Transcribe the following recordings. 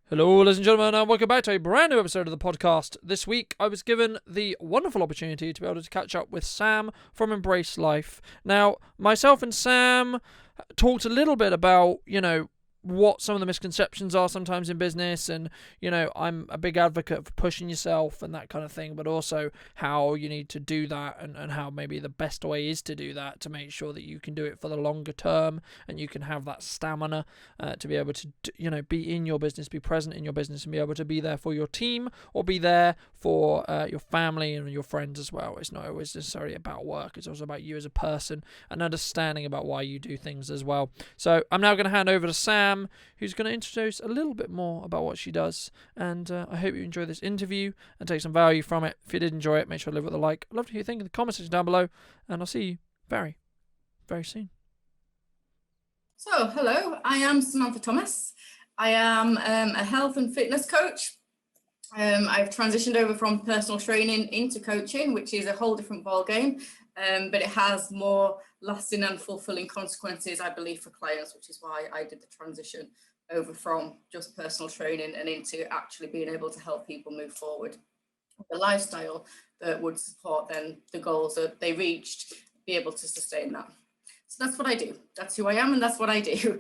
Hello, ladies and gentlemen, and welcome back to a brand new episode of the podcast. This week, I was given the wonderful opportunity to be able to catch up with Sam from Embrace Life. Now, myself and Sam talked a little bit about, what some of the misconceptions are sometimes in business, and I'm a big advocate for pushing yourself and that kind of thing, but also how you need to do that, and how maybe the best way is to do that to make sure that you can do it for the longer term and you can have that stamina to be able to be in your business, be present in your business, and be able to be there for your team or be there for your family and your friends as well. It's not always necessarily about work, it's also about you as a person and understanding about why you do things as well. So I'm now going to hand over to Sam, who's going to introduce a little bit more about what she does. And I hope you enjoy this interview and take some value from it. If you did enjoy it, make sure to leave it with a like. I'd love to hear you think in the comment section down below. And I'll see you very, very soon. So, hello, I am Samantha Thomas. I am a health and fitness coach. I've transitioned over from personal training into coaching, which is a whole different ballgame, but it has more lasting and fulfilling consequences, I believe, for clients, which is why I did the transition over from just personal training and into actually being able to help people move forward with a lifestyle that would support then the goals that they reached, be able to sustain that. So that's what I do. That's who I am, and that's what I do.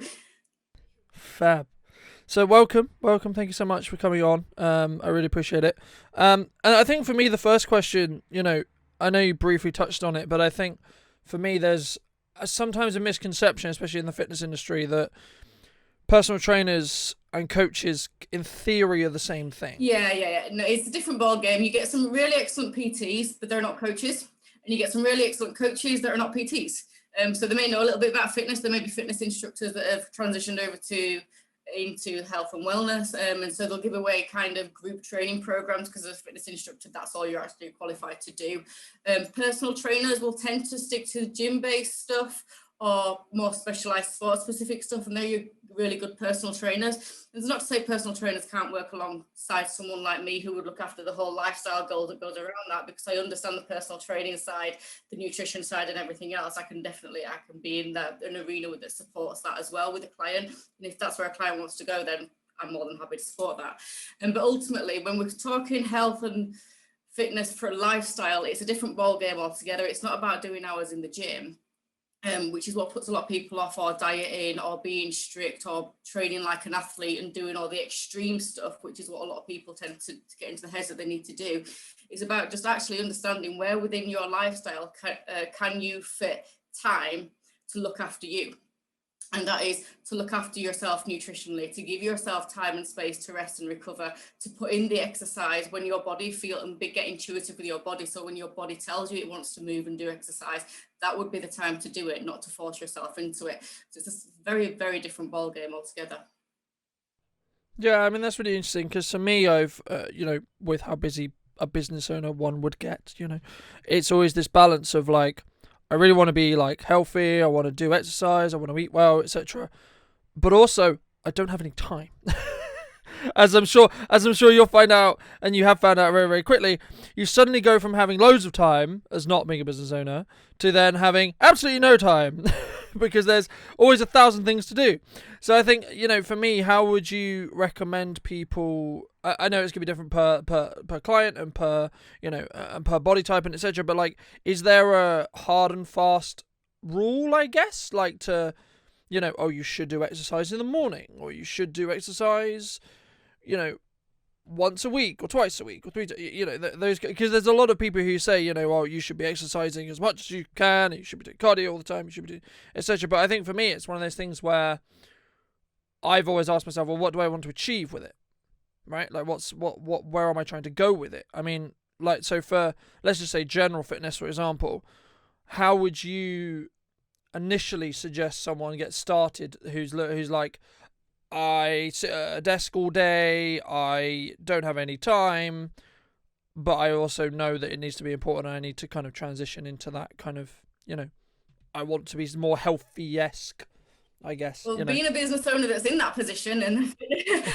Fab. So welcome. Thank you so much for coming on. I really appreciate it. And I think for me, the first question, I know you briefly touched on it, but I think for me, there's sometimes a misconception, especially in the fitness industry, that personal trainers and coaches, in theory, are the same thing. Yeah. No, it's a different ball game. You get some really excellent PTs, but they're not coaches, and you get some really excellent coaches that are not PTs. So they may know a little bit about fitness. There may be fitness instructors that have transitioned over into health and wellness, and so they'll give away kind of group training programs because as a fitness instructor, that's all you're actually qualified to do. Personal trainers will tend to stick to gym-based stuff or more specialized sports specific stuff, and they're your really good personal trainers. It's not to say personal trainers can't work alongside someone like me who would look after the whole lifestyle goal that goes around that, because I understand the personal training side, the nutrition side, and everything else. I can be in an arena that supports that as well with a client, and if that's where a client wants to go, then I'm more than happy to support that. But ultimately, when we're talking health and fitness for a lifestyle, it's a different ball game altogether. It's not about doing hours in the gym, which is what puts a lot of people off, or dieting or being strict or training like an athlete and doing all the extreme stuff, which is what a lot of people tend to get into the heads that they need to do. It's about just actually understanding where within your lifestyle can you fit time to look after you. And that is to look after yourself nutritionally, to give yourself time and space to rest and recover, to put in the exercise when your body feels, and get intuitive with your body. So when your body tells you it wants to move and do exercise, that would be the time to do it, not to force yourself into it. So it's a very, very different ball game altogether. Yeah, I mean, that's really interesting because for me, I've, with how busy a business owner one would get, it's always this balance of like, I really want to be like healthy, I want to do exercise, I want to eat well, etc. But also, I don't have any time. as I'm sure you'll find out, and you have found out very, very quickly, you suddenly go from having loads of time as not being a business owner to then having absolutely no time because there's always 1,000 things to do. So I think, for me, how would you recommend people? I know it's gonna be different per client and per and per body type and etc. But like, is there a hard and fast rule? I guess to, you should do exercise in the morning, or you should do exercise, once a week or twice a week or three. Those, because there's a lot of people who say, you should be exercising as much as you can, you should be doing cardio all the time, you should be doing etc. But I think for me, it's one of those things where I've always asked myself, well, what do I want to achieve with it? Right? Like, where am I trying to go with it? I mean, like, so for, let's just say general fitness, for example, how would you initially suggest someone get started who's like, I sit at a desk all day, I don't have any time, but I also know that it needs to be important, and I need to kind of transition into that kind of, I want to be more healthy-esque, I guess. Well, being a business owner that's in that position, and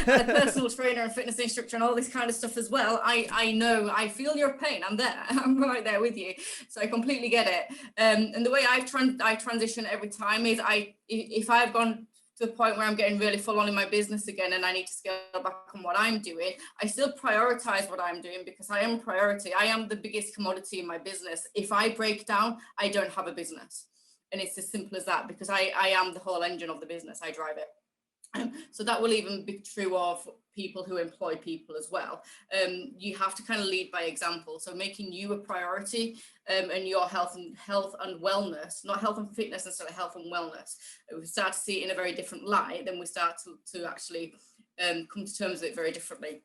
a personal trainer and fitness instructor and all this kind of stuff as well, I know, I feel your pain. I'm there. I'm right there with you. So I completely get it. And the way I transition every time is if I've gone to the point where I'm getting really full on in my business again and I need to scale back on what I'm doing, I still prioritize what I'm doing because I am priority. I am the biggest commodity in my business. If I break down, I don't have a business. And it's as simple as that, because I am the whole engine of the business. I drive it. So that will even be true of people who employ people as well. You have to kind of lead by example. So making you a priority, and your health and wellness, not health and fitness, instead of health and wellness. If we start to see it in a very different light, then we start to actually come to terms with it very differently.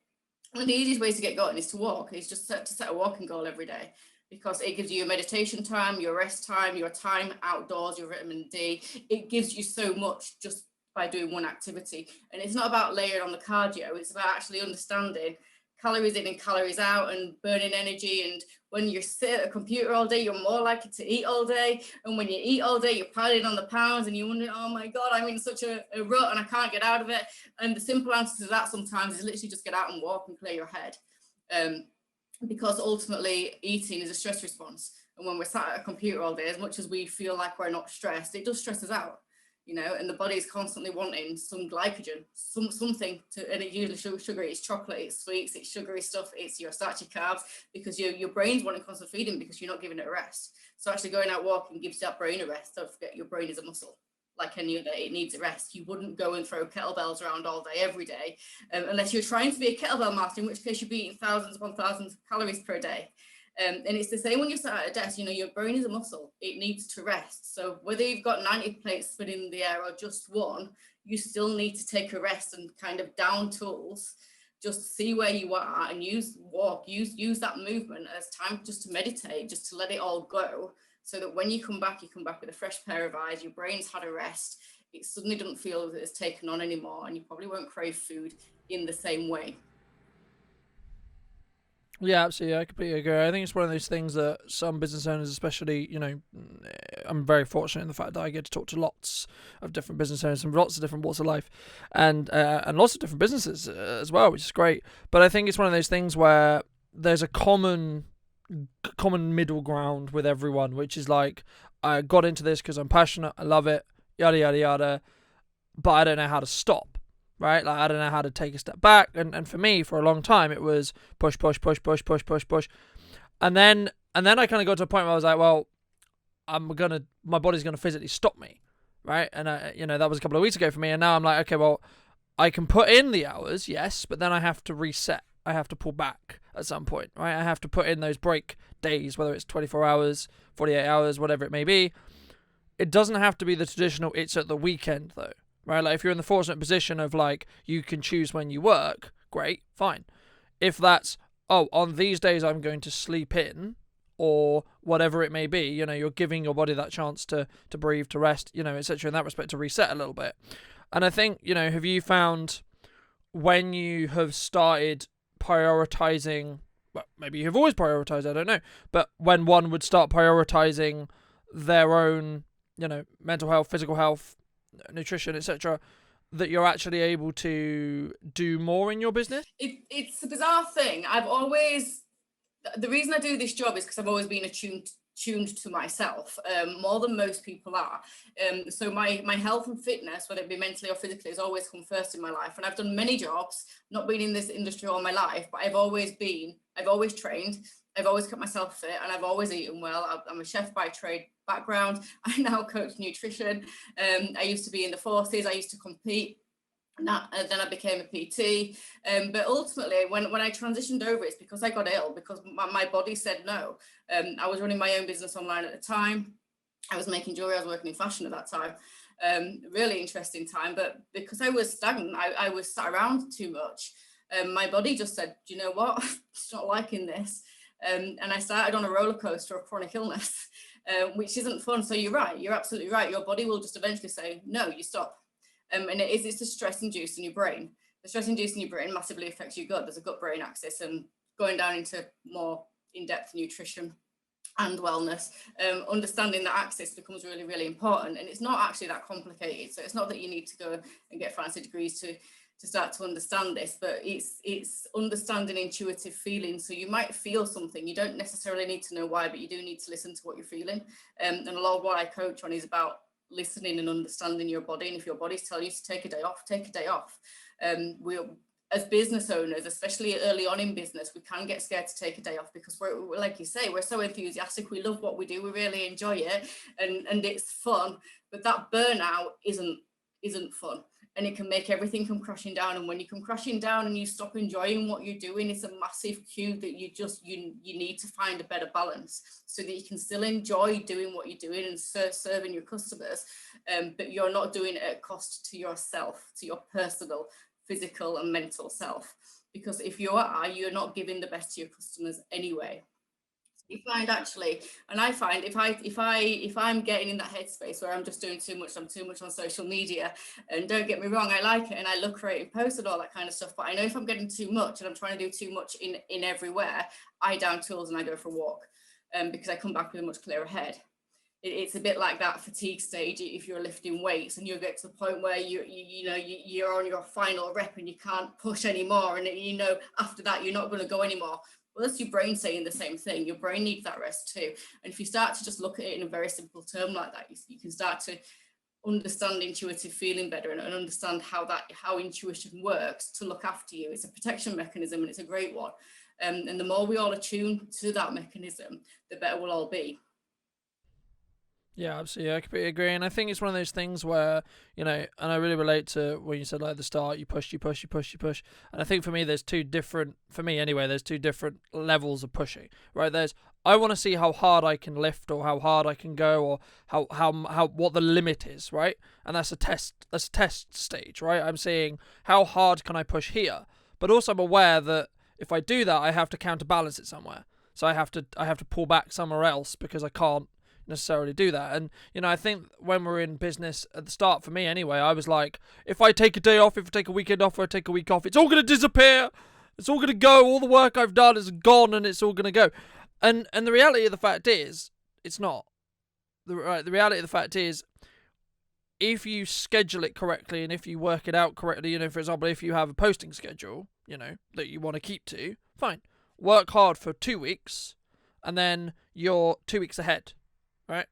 One of the easiest ways to get going is to walk. Is just set a walking goal every day, because it gives you your meditation time, your rest time, your time outdoors, your vitamin D. It gives you so much just by doing one activity. And it's not about layering on the cardio, it's about actually understanding calories in and calories out and burning energy. And when you sit at a computer all day, you're more likely to eat all day. And when you eat all day, you're piling on the pounds and you're wondering, oh my God, I'm in such a rut and I can't get out of it. And the simple answer to that sometimes is literally just get out and walk and clear your head. Because ultimately eating is a stress response. And when we're sat at a computer all day, as much as we feel like we're not stressed, it does stress us out. And the body is constantly wanting some glycogen, something to, and it usually sugar, it's chocolate, it's sweets, it's sugary stuff, it's your starchy carbs, because your brain's wanting constant feeding because you're not giving it a rest. So actually going out walking gives that brain a rest. Don't forget, your brain is a muscle. Like any other, it needs a rest. You wouldn't go and throw kettlebells around all day, every day, unless you're trying to be a kettlebell master, in which case you'd be eating thousands upon thousands of calories per day. And it's the same when you're sat at a desk. Your brain is a muscle. It needs to rest. So whether you've got 90 plates spinning in the air or just one, you still need to take a rest and kind of down tools. Just see where you are and use that movement as time just to meditate, just to let it all go, so that when you come back with a fresh pair of eyes. Your brain's had a rest. It suddenly doesn't feel that it's taken on anymore, and you probably won't crave food in the same way. Yeah, absolutely. I completely agree. I think it's one of those things that some business owners, especially, I'm very fortunate in the fact that I get to talk to lots of different business owners from lots of different walks of life, and lots of different businesses as well, which is great. But I think it's one of those things where there's a common middle ground with everyone, which is like, I got into this because I'm passionate, I love it, yada yada yada, but I don't know how to stop. Right, like I don't know how to take a step back, and for me, for a long time, it was push, and then I kind of got to a point where I was like, well, my body's gonna physically stop me, right? And that was a couple of weeks ago for me, and now I'm like, okay, well, I can put in the hours, yes, but then I have to reset. I have to pull back at some point, right? I have to put in those break days, whether it's 24 hours, 48 hours, whatever it may be. It doesn't have to be the traditional. It's at the weekend though. Right, like if you're in the fortunate position of like you can choose when you work, great, fine. If that's, on these days I'm going to sleep in, or whatever it may be, you're giving your body that chance to breathe, to rest, etc. In that respect, to reset a little bit. And I think, have you found when you have started prioritizing, well, maybe you have always prioritized, I don't know, but when one would start prioritizing their own, mental health, physical health, nutrition, etc., that you're actually able to do more in your business? It's a bizarre thing. The reason I do this job is because I've always been tuned to myself, more than most people are. So my health and fitness, whether it be mentally or physically, has always come first in my life. And I've done many jobs, not been in this industry all my life, but I've always trained, I've always kept myself fit, and I've always eaten well. I'm a chef by trade background. I now coach nutrition. I used to be in the forces. I used to compete. Then I became a PT. But ultimately, when I transitioned over, it's because I got ill, because my body said no. I was running my own business online at the time. I was making jewelry. I was working in fashion at that time. Really interesting time. But because I was stagnant, I was sat around too much. My body just said, do you know what? It's not liking this. And I started on a roller coaster of chronic illness, which isn't fun. So you're right. You're absolutely right. Your body will just eventually say, no, you stop. And it's the stress induced in your brain. The stress induced in your brain massively affects your gut. There's a gut-brain axis, and going down into more in-depth nutrition and wellness, understanding that axis becomes really, really important. And it's not actually that complicated. So it's not that you need to go and get fancy degrees to start to understand this, but it's understanding intuitive feelings. So you might feel something, you don't necessarily need to know why, but you do need to listen to what you're feeling. And a lot of what I coach on is about listening and understanding your body. And if your body's telling you to take a day off, take a day off. We, as business owners, especially early on in business, we can get scared to take a day off because we're like you say, we're so enthusiastic. We love what we do. We really enjoy it, and it's fun. But that burnout isn't fun, and it can make everything come crashing down. And when you come crashing down and you stop enjoying what you're doing, it's a massive cue that you need to find a better balance so that you can still enjoy doing what you're doing and serving your customers, but you're not doing it at cost to yourself, to your personal, physical and mental self. Because if you are, you're not giving the best to your customers anyway. You find actually, and I find if I'm getting in that headspace where I'm just doing too much, I'm too much on social media, and don't get me wrong, I like it and I love creating posts and all that kind of stuff, but I know if I'm getting too much and I'm trying to do too much in everywhere, I down tools and I go for a walk, because I come back with a much clearer head. It's a bit like that fatigue stage if you're lifting weights and you get to the point where you're on your final rep and you can't push anymore, and after that you're not going to go anymore. Well, that's your brain saying the same thing. Your brain needs that rest too. And if you start to just look at it in a very simple term like that, you can start to understand intuitive feeling better and understand how intuition works to look after you. It's a protection mechanism and it's a great one. And the more we all attune to that mechanism, the better we'll all be. Yeah, absolutely. I completely agree. And I think it's one of those things where, and I really relate to when you said like at the start, you push. And I think for me, there's two different levels of pushing, right? I want to see how hard I can lift or how hard I can go or how what the limit is, right? And that's a test stage, right? I'm seeing how hard can I push here, but also I'm aware that if I do that, I have to counterbalance it somewhere. So I have to pull back somewhere else because I can't necessarily do that. And I think when we're in business at the start, for me anyway, I was like, if I take a day off, if I take a weekend off, or I take a week off, it's all going to disappear, it's all going to go, all the work I've done is gone and it's all going to go. And the reality of the fact is it's not. The reality of the fact is, if you schedule it correctly and if you work it out correctly, for example, if you have a posting schedule that you want to keep to, fine, work hard for 2 weeks and then you're 2 weeks ahead. Right?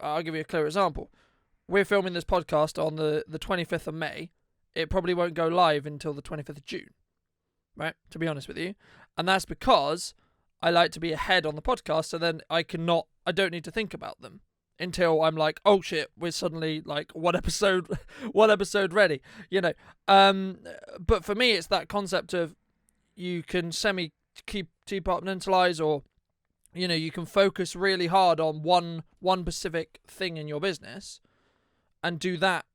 I'll give you a clear example. We're filming this podcast on the 25th of May. It probably won't go live until the 25th of June. Right? To be honest with you. And that's because I like to be ahead on the podcast, so then I don't need to think about them until I'm like, oh shit, we're suddenly like one episode ready. But for me, it's that concept of you can compartmentalize, or you can focus really hard on one specific thing in your business and do that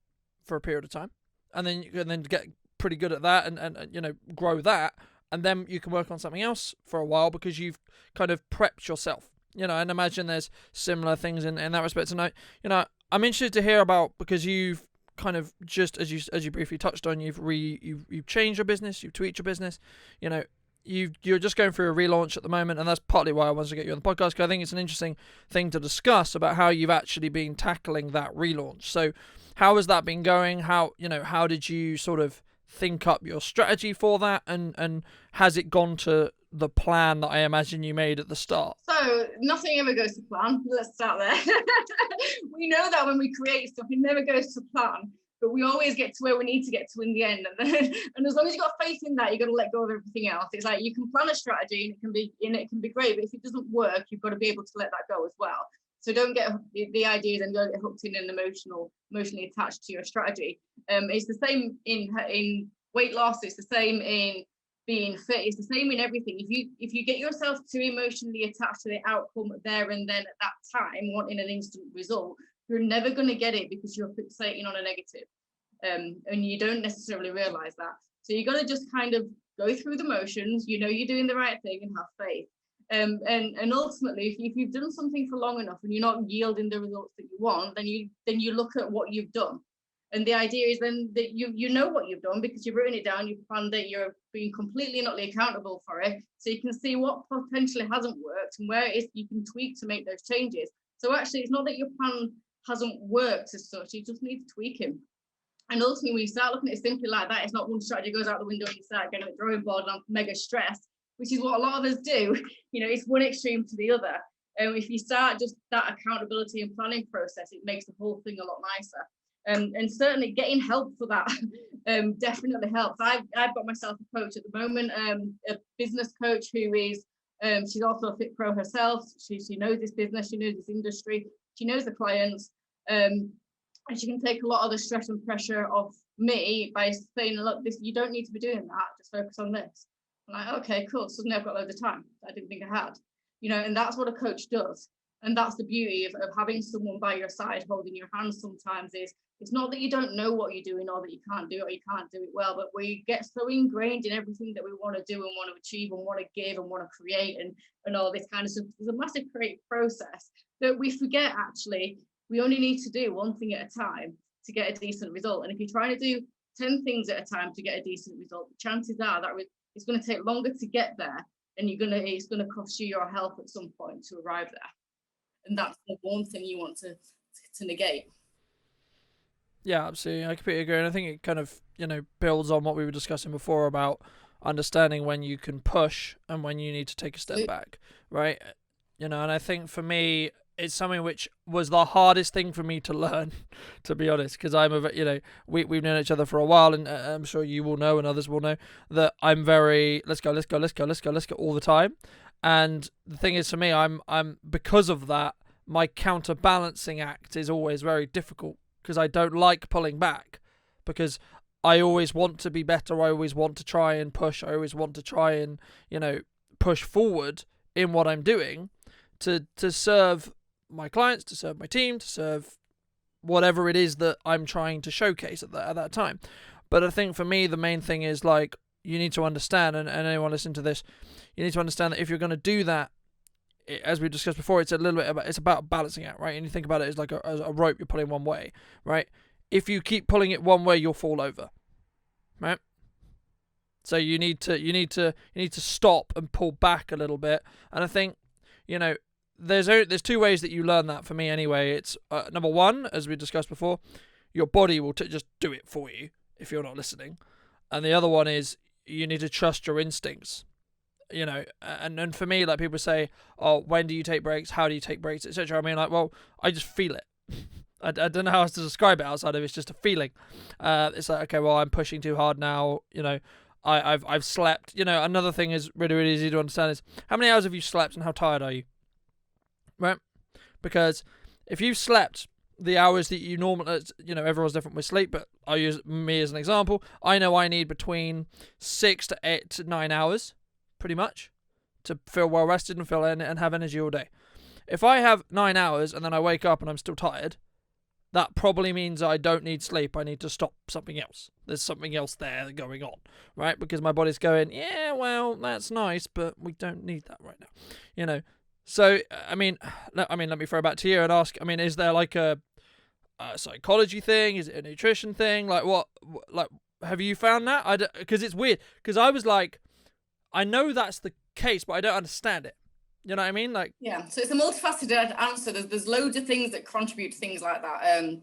for a period of time. And then you can then get pretty good at that and grow that. And then you can work on something else for a while because you've kind of prepped yourself. And imagine there's similar things in that respect. And I'm interested to hear about, because you've kind of just, as you briefly touched on, you've changed your business, you've tweaked your business, you're just going through a relaunch at the moment, and that's partly why I wanted to get you on the podcast, because I think it's an interesting thing to discuss about how you've actually been tackling that relaunch. So how has that been going? How did you sort of think up your strategy for that, and has it gone to the plan that I imagine you made at the start? So nothing ever goes to plan. Let's start there. We know that when we create stuff, it never goes to plan. But we always get to where we need to get to in the end. And as long as you've got faith in that, you've got to let go of everything else. It's like you can plan a strategy and it can be great, but if it doesn't work, you've got to be able to let that go as well. So don't get the ideas and don't get hooked in and emotionally attached to your strategy. It's the same in weight loss. It's the same in being fit. It's the same in everything. If you get yourself too emotionally attached to the outcome there and then at that time, wanting an instant result, you're never going to get it because you're fixating on a negative, and you don't necessarily realize that. So you got to just kind of go through the motions, you're doing the right thing, and have faith. And ultimately, if you've done something for long enough and you're not yielding the results that you want, then you look at what you've done. And the idea is then that you know what you've done because you've written it down, you've planned it, you're being completely and utterly accountable for it. So you can see what potentially hasn't worked and where it is you can tweak to make those changes. So actually, it's not that your plan hasn't worked as such, you just need to tweak him. And ultimately, when you start looking at it simply like that, it's not one strategy goes out the window and you start getting a drawing board and I'm mega stressed, which is what a lot of us do. It's one extreme to the other. If you start just that accountability and planning process, it makes the whole thing a lot nicer. And certainly getting help for that definitely helps. I've got myself a coach at the moment, a business coach who is, she's also a fit pro herself. She knows this business, she knows this industry, she knows the clients, and she can take a lot of the stress and pressure off me by saying, look, this, you don't need to be doing that, just focus on this. I'm like, okay, cool. Suddenly I've got loads of time I didn't think I had, and that's what a coach does. And that's the beauty of having someone by your side holding your hand sometimes. Is it's not that you don't know what you're doing or that you can't do it or you can't do it well, but we get so ingrained in everything that we want to do and want to achieve and want to give and want to create and all this kind of stuff. There's a massive creative process that we forget. Actually, we only need to do one thing at a time to get a decent result. And if you're trying to do 10 things at a time to get a decent result, the chances are that it's going to take longer to get there, and it's going to cost you your health at some point to arrive there. And that's the one thing you want to negate. Yeah, absolutely. I completely agree. And I think it kind of, builds on what we were discussing before about understanding when you can push and when you need to take a step back, right? And I think for me, it's something which was the hardest thing for me to learn, to be honest, because we've known each other for a while, and I'm sure you will know and others will know that I'm very, let's go all the time. And the thing is, for me, I'm because of that, my counterbalancing act is always very difficult, because I don't like pulling back, because I always want to be better. I always want to try and push. I always want to try and, push forward in what I'm doing to serve my clients, to serve my team, to serve whatever it is that I'm trying to showcase at that time. But I think for me, the main thing is, like, you need to understand, and anyone listening to this, you need to understand that if you're going to do that, as we discussed before, it's about balancing out, right? And you think about it as like a rope you're pulling one way, right? If you keep pulling it one way, you'll fall over, right? So you need to stop and pull back a little bit. And I think, there's two ways that you learn that, for me anyway. It's number one, as we discussed before, your body will just do it for you if you're not listening, and the other one is you need to trust your instincts. And for me, like, people say, oh, when do you take breaks? How do you take breaks, etc. I mean, like, well, I just feel it. I don't know how else to describe it outside of it's just a feeling. It's like, okay, well, I'm pushing too hard now. I've slept. Another thing is really, really easy to understand is how many hours have you slept and how tired are you? Right? Because if you've slept the hours that you normally, everyone's different with sleep, but I'll use me as an example. I know I need between 6 to 8 to 9 hours, pretty much, to feel well rested and and have energy all day. If I have 9 hours and then I wake up and I'm still tired, that probably means I don't need sleep. I need to stop something else. There's something else there going on, right? Because my body's going, yeah, well, that's nice, but we don't need that right now, So, let me throw back to you and ask, is there like a psychology thing? Is it a nutrition thing? Like, what, like, have you found that? Because it's weird. Because I was like, I know that's the case, but I don't understand it. You know what I mean? Like, yeah. So it's a multifaceted answer. There's loads of things that contribute to things like that.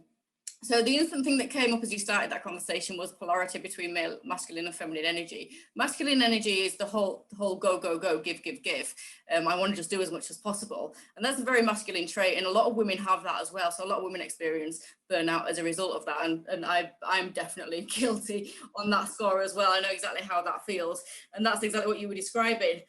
So the instant thing that came up as you started that conversation was polarity between masculine and feminine energy. Masculine energy is the whole go, go, go, give, give, give. I want to just do as much as possible. And that's a very masculine trait. And a lot of women have that as well. So a lot of women experience burnout as a result of that. And I'm definitely guilty on that score as well. I know exactly how that feels. And that's exactly what you were describing.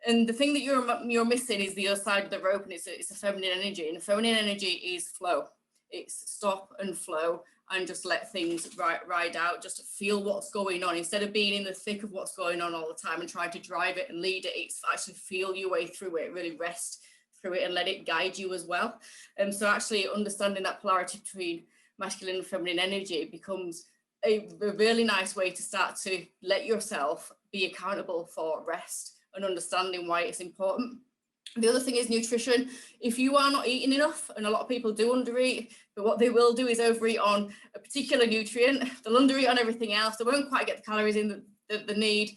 And the thing that you're missing is the other side of the rope, and it's a feminine energy. And the feminine energy is flow. It's stop and flow and just let things ride out, just feel what's going on. Instead of being in the thick of what's going on all the time and trying to drive it and lead it, it's actually feel your way through it, really rest through it and let it guide you as well. So actually understanding that polarity between masculine and feminine energy becomes a really nice way to start to let yourself be accountable for rest and understanding why it's important. The other thing is nutrition. If you are not eating enough, and a lot of people do undereat, but what they will do is overeat on a particular nutrient. They'll undereat on everything else. They won't quite get the calories in that they need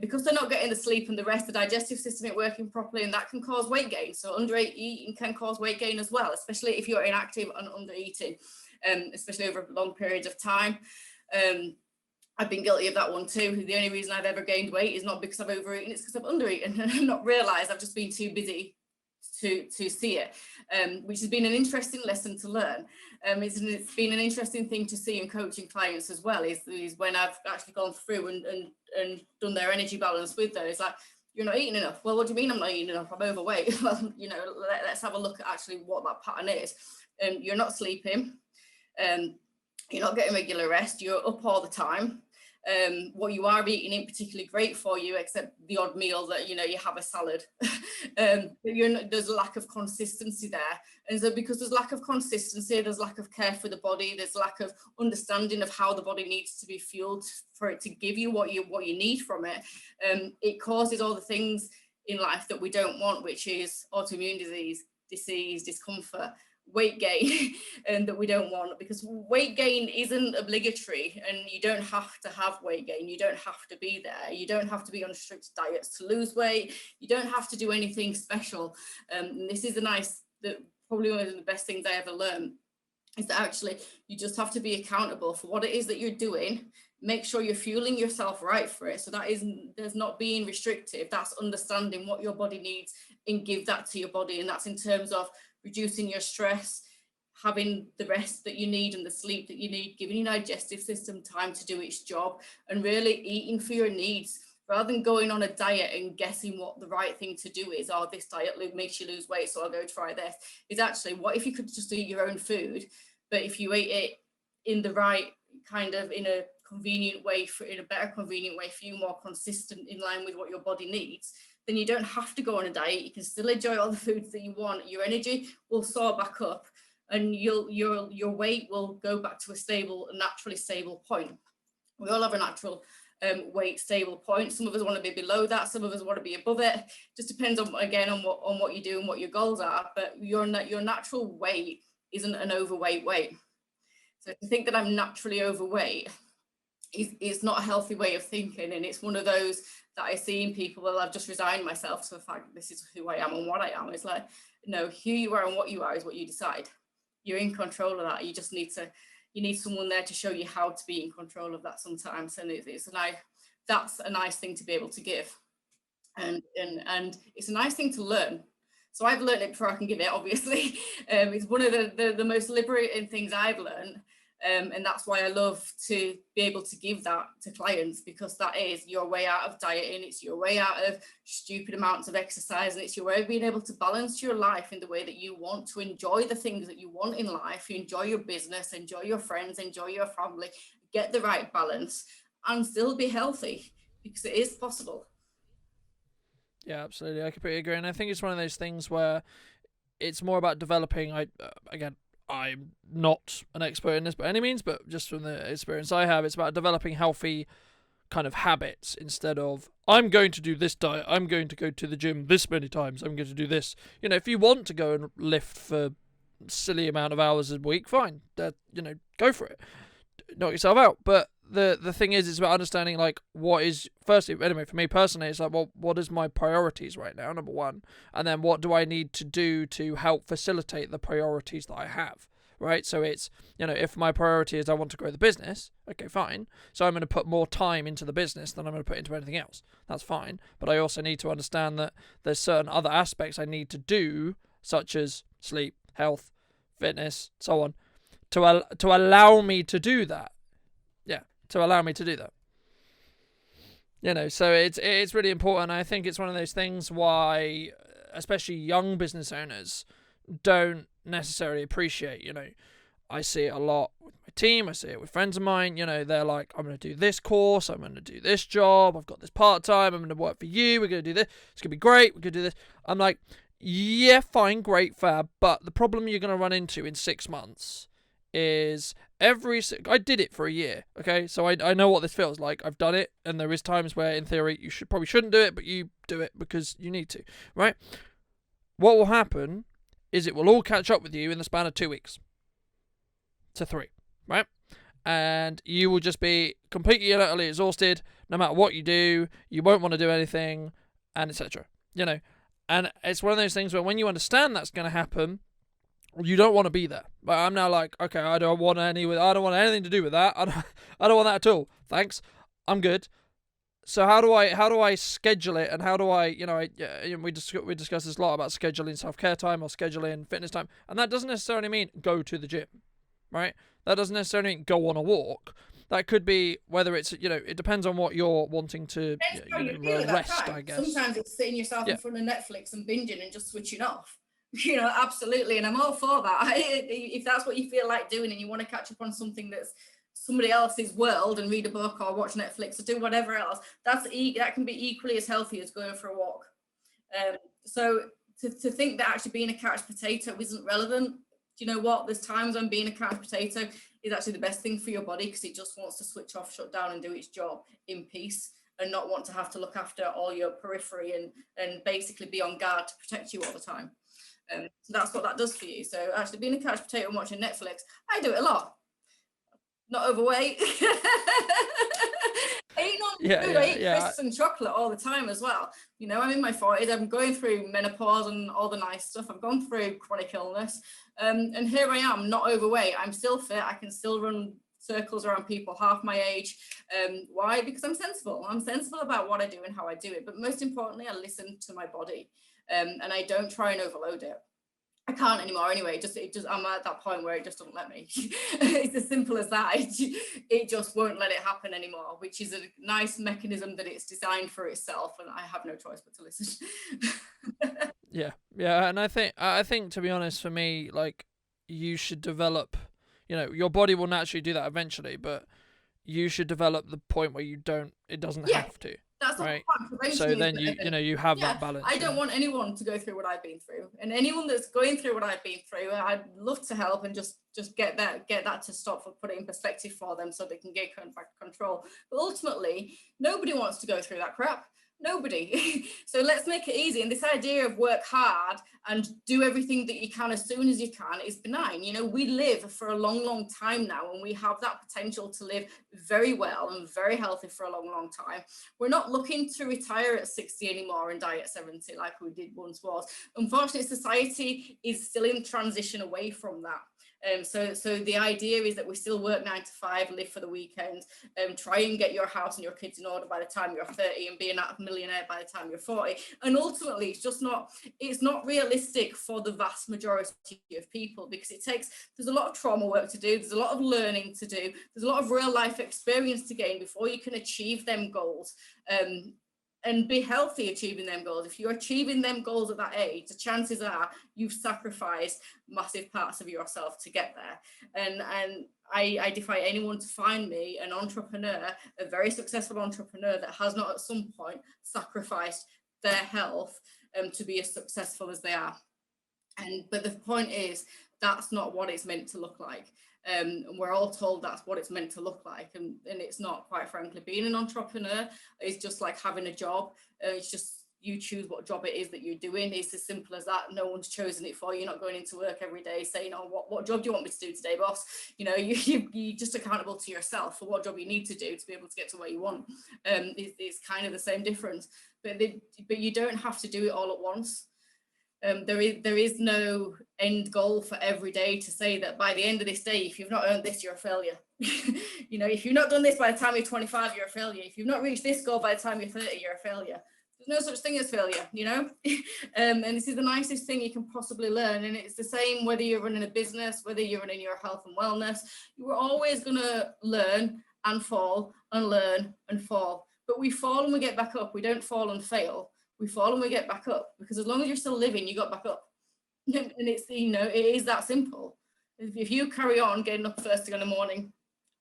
because they're not getting the sleep and the rest. The digestive system isn't working properly, and that can cause weight gain. So undereating can cause weight gain as well, especially if you're inactive and undereating, especially over long periods of time. I've been guilty of that one too. The only reason I've ever gained weight is not because I've overeaten, it's because I've undereaten and not realised I've just been too busy to see it, which has been an interesting lesson to learn. It's been an interesting thing to see in coaching clients as well, is when I've actually gone through and done their energy balance with them. It's like, you're not eating enough. Well, what do you mean I'm not eating enough? I'm overweight. Well, let's have a look at actually what that pattern is. You're not sleeping. You're not getting regular rest. You're up all the time. What you are eating ain't particularly great for you, except the odd meal that you have a salad. There's a lack of consistency there, and so because there's lack of consistency, there's lack of care for the body, there's lack of understanding of how the body needs to be fueled for it to give you what you need from it. It causes all the things in life that we don't want, which is autoimmune disease, discomfort, weight gain, and that we don't want, because weight gain isn't obligatory, and you don't have to have weight gain. You don't have to be there. You don't have to be on strict diets to lose weight. You don't have to do anything special. And this is probably one of the best things I ever learned, is that actually you just have to be accountable for what it is that you're doing. Make sure you're fueling yourself right for it. So there's not being restrictive. That's understanding what your body needs and give that to your body. And that's in terms of reducing your stress, having the rest that you need and the sleep that you need, giving your digestive system time to do its job, and really eating for your needs, rather than going on a diet and guessing what the right thing to do is. Oh, this diet makes you lose weight, so I'll go try this. It's actually, what if you could just eat your own food, but if you ate it in the right kind of, in a convenient way, in a better convenient way for you, more consistent, in line with what your body needs, then you don't have to go on a diet. You can still enjoy all the foods that you want. Your energy will soar back up, and your weight will go back to a naturally stable point. We all have a natural weight stable point. Some of us want to be below that. Some of us want to be above it. Just depends on what you do and what your goals are. But your natural weight isn't an overweight weight. So to think that I'm naturally overweight is not a healthy way of thinking, and it's one of those that I see in people. Well, I've just resigned myself to the fact that this is who I am and what I am. It's like, no, who you are and what you are is what you decide. You're in control of that. You just need someone there to show you how to be in control of that sometimes. And that's a nice thing to be able to give, and it's a nice thing to learn. So I've learned it before I can give it, obviously. It's one of the most liberating things I've learned. And that's why I love to be able to give that to clients, because that is your way out of dieting. It's your way out of stupid amounts of exercise, and it's your way of being able to balance your life in the way that you want, to enjoy the things that you want in life. You enjoy your business, enjoy your friends, enjoy your family, get the right balance, and still be healthy, because it is possible. Yeah, absolutely. I completely agree. And I think it's one of those things where it's more about developing. I'm not an expert in this by any means, but just from the experience I have, it's about developing healthy kind of habits instead of, I'm going to do this diet, I'm going to go to the gym this many times, I'm going to do this. If you want to go and lift for silly amount of hours a week, fine. Go for it. Knock yourself out. But the thing is, it's about understanding, like, what is, firstly, anyway, for me personally, it's like, well, what is my priorities right now, number one, and then what do I need to do to help facilitate the priorities that I have, right? So it's, if my priority is I want to grow the business, okay, fine. So I'm going to put more time into the business than I'm going to put into anything else. That's fine. But I also need to understand that there's certain other aspects I need to do, such as sleep, health, fitness, so on, to allow me to do that. To allow me to do that. So it's really important. I think it's one of those things why, especially young business owners, don't necessarily appreciate. I see it a lot with my team. I see it with friends of mine. They're like, I'm going to do this course. I'm going to do this job. I've got this part-time. I'm going to work for you. We're going to do this. It's going to be great. We're going to do this. I'm like, yeah, fine, great, fab. But the problem you're going to run into in 6 months is I did it for a year, okay? So I know what this feels like. I've done it, and there is times where, in theory, you probably shouldn't do it, but you do it because you need to, right? What will happen is it will all catch up with you in the span of 2 weeks to 3, right? And you will just be completely and utterly exhausted no matter what you do. You won't want to do anything, and etc. And it's one of those things where when you understand that's going to happen, you don't want to be there. But I'm now like, okay, I don't want anything to do with that. I don't want that at all. Thanks. I'm good. So how do I schedule it, and how do I, we discuss this a lot about scheduling self-care time or scheduling fitness time, and that doesn't necessarily mean go to the gym, right? That doesn't necessarily mean go on a walk. That could be whether it's, it depends on what you're wanting to, Depends how you feel at that rest, time. I guess. Sometimes it's sitting yourself in Yeah. front of Netflix and binging and just switching off. Absolutely, and I'm all for that. If that's what you feel like doing and you want to catch up on something that's somebody else's world and read a book or watch Netflix or do whatever else, that can be equally as healthy as going for a walk. So to think that actually being a couch potato isn't relevant, do you know what? There's times when being a couch potato is actually the best thing for your body, because it just wants to switch off, shut down, and do its job in peace, and not want to have to look after all your periphery and basically be on guard to protect you all the time. So that's what that does for you. So actually being a couch potato and watching Netflix, I do it a lot. Not overweight. I eat normal food. I eat crisps and chocolate all the time as well. I'm in my 40s. I'm going through menopause and all the nice stuff. I've gone through chronic illness. And here I am, not overweight. I'm still fit. I can still run circles around people half my age. Why? Because I'm sensible. I'm sensible about what I do and how I do it. But most importantly, I listen to my body. And I don't try and overload it. I can't anymore anyway. I'm at that point where it just doesn't let me. It's as simple as that. It just won't let it happen anymore, which is a nice mechanism that it's designed for itself, and I have no choice but to listen. Yeah, and I think to be honest, for me, like, you should develop, your body will naturally do that eventually, but you should develop the point where it doesn't have to. That's right. So then you have that balance. I don't want anyone to go through what I've been through, and anyone that's going through what I've been through, I'd love to help and just get that to stop, or put it in perspective for them so they can get back control. But ultimately, nobody wants to go through that crap. Nobody. So let's make it easy. And this idea of work hard and do everything that you can as soon as you can is benign. We live for a long, long time now, and we have that potential to live very well and very healthy for a long, long time. We're not looking to retire at 60 anymore and die at 70 like we did once was. Unfortunately, society is still in transition away from that. So the idea is that we still work 9 to 5, live for the weekend, try and get your house and your kids in order by the time you're 30, and be a millionaire by the time you're 40. And ultimately, it's not realistic for the vast majority of people, because there's a lot of trauma work to do, there's a lot of learning to do, there's a lot of real life experience to gain before you can achieve them goals. And be healthy achieving them goals. If you're achieving them goals at that age, the chances are you've sacrificed massive parts of yourself to get there. And I defy anyone to find me an entrepreneur, a very successful entrepreneur, that has not at some point sacrificed their health to be as successful as they are. But the point is, that's not what it's meant to look like. And we're all told that's what it's meant to look like, and it's not, quite frankly. Being an entrepreneur is just like having a job. It's just you choose what job it is that you're doing. It's as simple as that. No one's chosen it for you. You're not going into work every day saying, oh, what job do you want me to do today, boss? You're just accountable to yourself for what job you need to do to be able to get to where you want. It's kind of the same difference, but you don't have to do it all at once. There is no end goal for every day to say that by the end of this day, if you've not earned this, you're a failure. If you've not done this by the time you're 25, you're a failure. If you've not reached this goal by the time you're 30, you're a failure. There's no such thing as failure, and this is the nicest thing you can possibly learn. And it's the same whether you're running a business, whether you're running your health and wellness. You are always going to learn and fall and learn and fall. But we fall and we get back up. We don't fall and fail. We fall and we get back up, because as long as you're still living, you got back up. And it's, it is that simple. If you carry on getting up first thing in the morning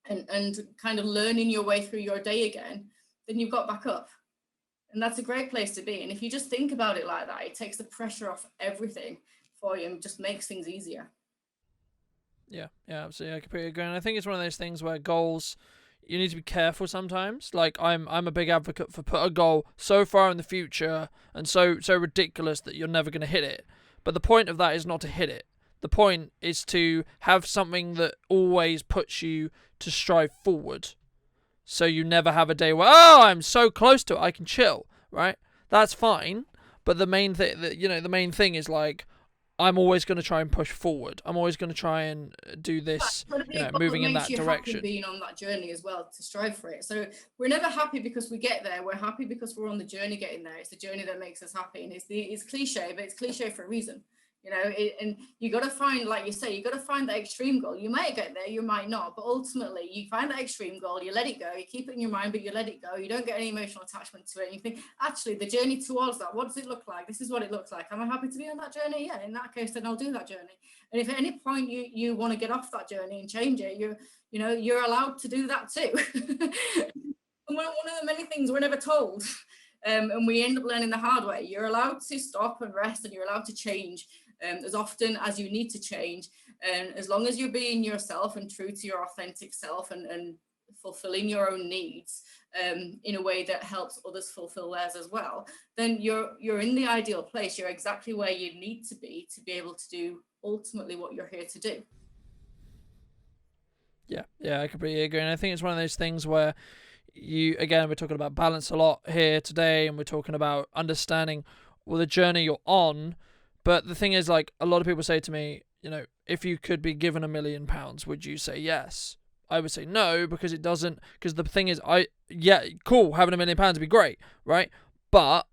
and kind of learning your way through your day again, then you've got back up. And that's a great place to be. And if you just think about it like that, it takes the pressure off everything for you and just makes things easier. Yeah, absolutely. I completely agree. And I think it's one of those things where goals, you need to be careful sometimes. Like, I'm a big advocate for put a goal so far in the future and so ridiculous that you're never going to hit it. But the point of that is not to hit it. The point is to have something that always puts you to strive forward. So you never have a day where, I'm so close to it, I can chill, right? That's fine. But the main thing is like, I'm always going to try and push forward. I'm always going to try and do this, moving in that direction. Happy being on that journey as well, to strive for it. So we're never happy because we get there. We're happy because we're on the journey getting there. It's the journey that makes us happy, and it's cliche, but it's cliche for a reason. And you got to find, like you say, you got to find that extreme goal. You might get there, you might not, but ultimately you find that extreme goal, you let it go, you keep it in your mind, but you let it go. You don't get any emotional attachment to it. And you think, actually, the journey towards that, what does it look like? This is what it looks like. Am I happy to be on that journey? Yeah, in that case, then I'll do that journey. And if at any point you want to get off that journey and change it, you're allowed to do that too. And one of the many things we're never told, and we end up learning the hard way, you're allowed to stop and rest, and you're allowed to change as often as you need to change, and as long as you're being yourself and true to your authentic self, and fulfilling your own needs in a way that helps others fulfill theirs as well, then you're in the ideal place. You're exactly where you need to be able to do ultimately what you're here to do. Yeah, I completely agree. And I think it's one of those things where we're talking about balance a lot here today, and we're talking about understanding the journey you're on. But the thing is, like, a lot of people say to me, if you could be given £1 million, would you say yes? I would say no, because it doesn't, because the thing is, cool, having £1 million would be great, right? But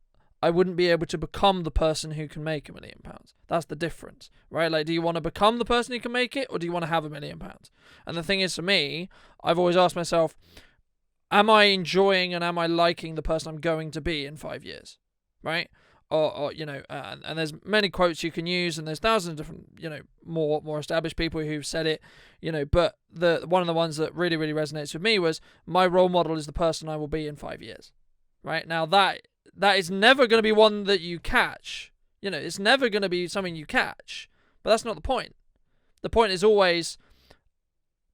I wouldn't be able to become the person who can make £1 million. That's the difference, right? Like, do you want to become the person who can make it, or do you want to have £1 million? And the thing is, for me, I've always asked myself, am I enjoying and am I liking the person I'm going to be in 5 years, right? Or and there's many quotes you can use, and there's thousands of different, more established people who've said it, but the one of the ones that really, really resonates with me was, my role model is the person I will be in 5 years, right? Now that is never going to be one that you catch, it's never going to be something you catch, but that's not the point. The point is always,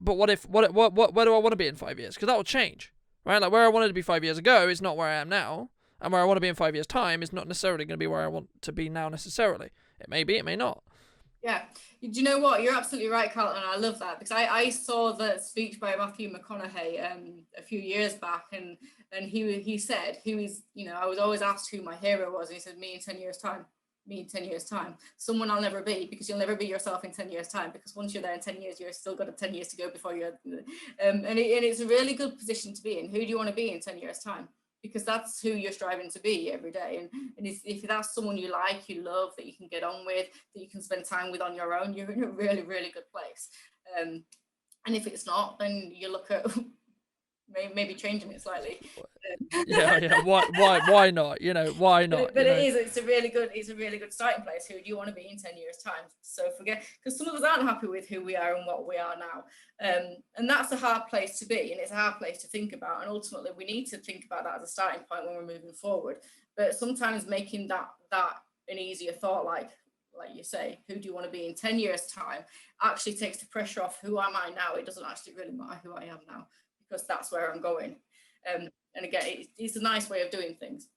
but what where do I want to be in 5 years? Because that will change, right? Like, where I wanted to be 5 years ago is not where I am now. And where I want to be in 5 years' time is not necessarily going to be where I want to be now necessarily. It may be, it may not. Yeah. Do you know what? You're absolutely right, Carlton. I love that, because I saw the speech by Matthew McConaughey a few years back, and he said, I was always asked who my hero was, and he said, me in 10 years' time. Me in 10 years' time. Someone I'll never be, because you'll never be yourself in 10 years' time, because once you're there in 10 years, you're still got 10 years to go before you're... and it's a really good position to be in. Who do you want to be in 10 years' time? Because that's who you're striving to be every day. And if that's someone you like, you love, that you can get on with, that you can spend time with on your own, you're in a really, really good place. And if it's not, then you look at maybe changing it slightly. Yeah. Why not? Why not? But it's a really good starting place. Who do you want to be in 10 years' time? So because some of us aren't happy with who we are and what we are now. And that's a hard place to be, and it's a hard place to think about. And ultimately, we need to think about that as a starting point when we're moving forward. But sometimes making that an easier thought, like you say, who do you want to be in 10 years' time, actually takes the pressure off. Who am I now? It doesn't actually really matter who I am now, because that's where I'm going. And again, it's a nice way of doing things.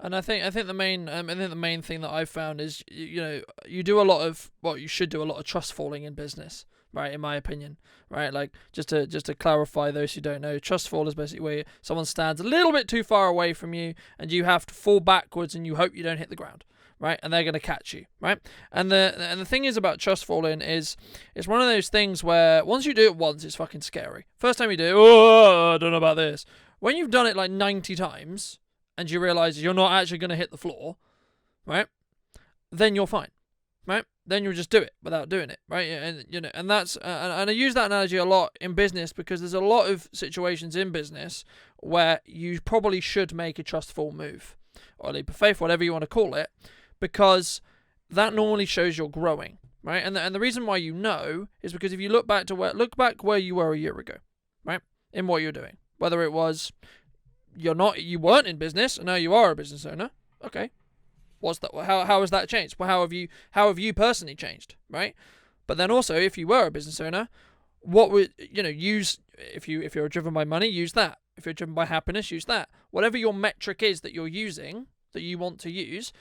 And I think the main thing that I've found is, you do a lot of, you should do a lot of trust falling in business, right? In my opinion, right? Like, just to clarify those who don't know, trust fall is basically where someone stands a little bit too far away from you, and you have to fall backwards, and you hope you don't hit the ground, right? And they're going to catch you, right? And the thing is about trust falling is, it's one of those things where once you do it once, it's fucking scary. First time you do it, I don't know about this. When you've done it like 90 times, and you realize you're not actually going to hit the floor, right? Then you're fine, right? Then you'll just do it without doing it, right? And that's and I use that analogy a lot in business, because there's a lot of situations in business where you probably should make a trustful move, or a leap of faith, whatever you want to call it, because that normally shows you're growing, right? And the reason why is because if you look back where you were a year ago, right? In what you're doing, whether it was you weren't in business and now you are a business owner. Okay. What's that? How has that changed? Well, how have you personally changed, right? But then also, if you were a business owner, what would use, if you're driven by money, use that. If you're driven by happiness, use that. Whatever your metric is that you're using, that you want to use,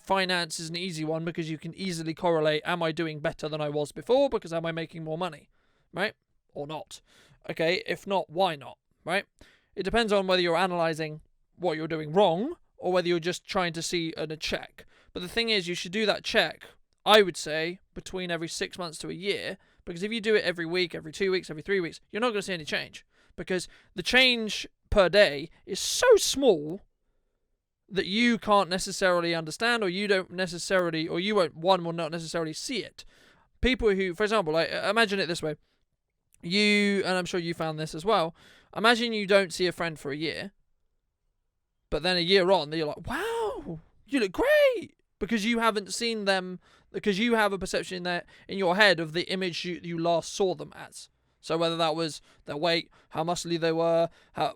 finance is an easy one, because you can easily correlate, am I doing better than I was before, because am I making more money, right? Or not. Okay, if not, why not, right? It depends on whether you're analysing what you're doing wrong, or whether you're just trying to see a check. But the thing is, you should do that check, I would say, between every 6 months to a year, because if you do it every week, every 2 weeks, every 3 weeks, you're not going to see any change, because the change per day is so small that you can't necessarily understand, or you don't necessarily, or you won't, one will not necessarily see it. People who, for example, like, imagine it this way. You, and I'm sure you found this as well, imagine you don't see a friend for a year, but then a year on, you're like, wow, you look great, because you haven't seen them, because you have a perception in your head of the image you last saw them as. So whether that was their weight, how muscly they were,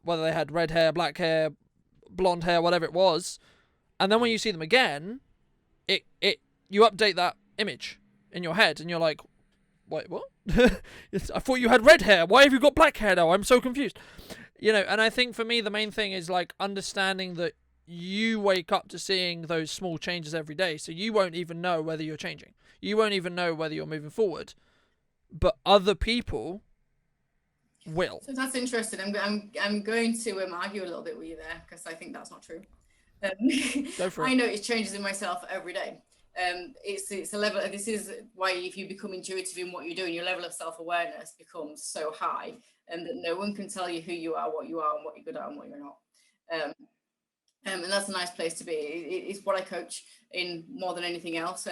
whether they had red hair, black hair, blonde hair, whatever it was, and then when you see them again, you update that image in your head, and you're like, wait, what? I thought you had red hair. Why have you got black hair now? I'm so confused. And I think for me, the main thing is like understanding that you wake up to seeing those small changes every day, so you won't even know whether you're changing. You won't even know whether you're moving forward, but other people will. So that's interesting. I'm going to argue a little bit with you there, because I think that's not true. Go for it. I notice changes in myself every day. It's a level. This is why if you become intuitive in what you're doing, your level of self-awareness becomes so high, and that no one can tell you who you are, and what you're good at, and what you're not. And that's a nice place to be. It's what I coach in more than anything else.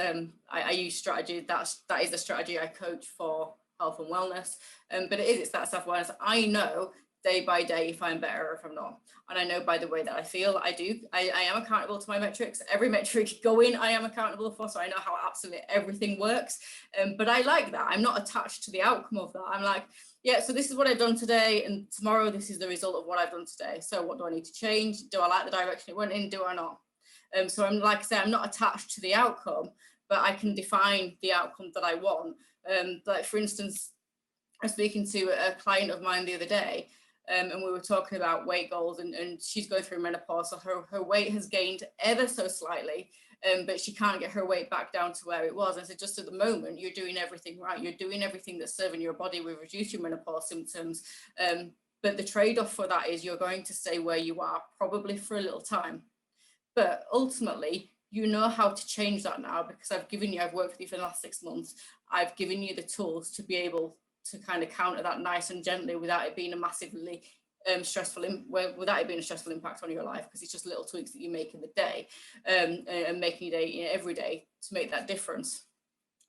I use strategy. That is the strategy I coach for health and wellness. But it's that self-awareness. I know day by day if I'm better or if I'm not. And I know by the way that I feel, I am accountable to my metrics. Every metric going, I am accountable for, so I know how absolutely everything works. But I like that. I'm not attached to the outcome of that. I'm like, yeah, so this is what I've done today, and tomorrow this is the result of what I've done today. So what do I need to change? Do I like the direction it went in? Do I not? So I'm, like I say, I'm not attached to the outcome, but I can define the outcome that I want. Like for instance, I was speaking to a client of mine the other day, and we were talking about weight goals, and she's going through menopause, so her weight has gained ever so slightly, but she can't get her weight back down to where it was. I said, just at the moment, you're doing everything right. You're doing everything that's serving your body. We've reduced your menopause symptoms, but the trade-off for that is you're going to stay where you are probably for a little time. But ultimately, you know how to change that now, because I've worked with you for the last 6 months. I've given you the tools to be able to kind of counter that nice and gently without it being a massively stressful impact on your life, because it's just little tweaks that you make in the day, and making your day every day to make that difference.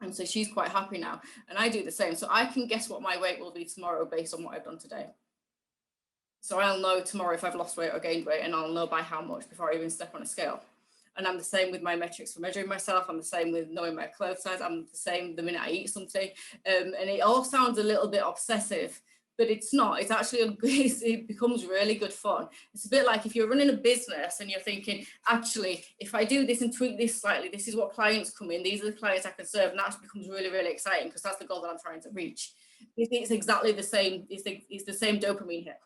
And so she's quite happy now, and I do the same. So I can guess what my weight will be tomorrow based on what I've done today. So I'll know tomorrow if I've lost weight or gained weight, and I'll know by how much before I even step on a scale. And I'm the same with my metrics for measuring myself. I'm the same with knowing my clothes size. I'm the same the minute I eat something. And it all sounds a little bit obsessive, but it's not. It's actually, it becomes really good fun. It's a bit like if you're running a business and you're thinking, actually, if I do this and tweak this slightly, this is what clients come in. These are the clients I can serve. And that becomes really, really exciting, because that's the goal that I'm trying to reach. It's exactly the same. It's the same dopamine hit.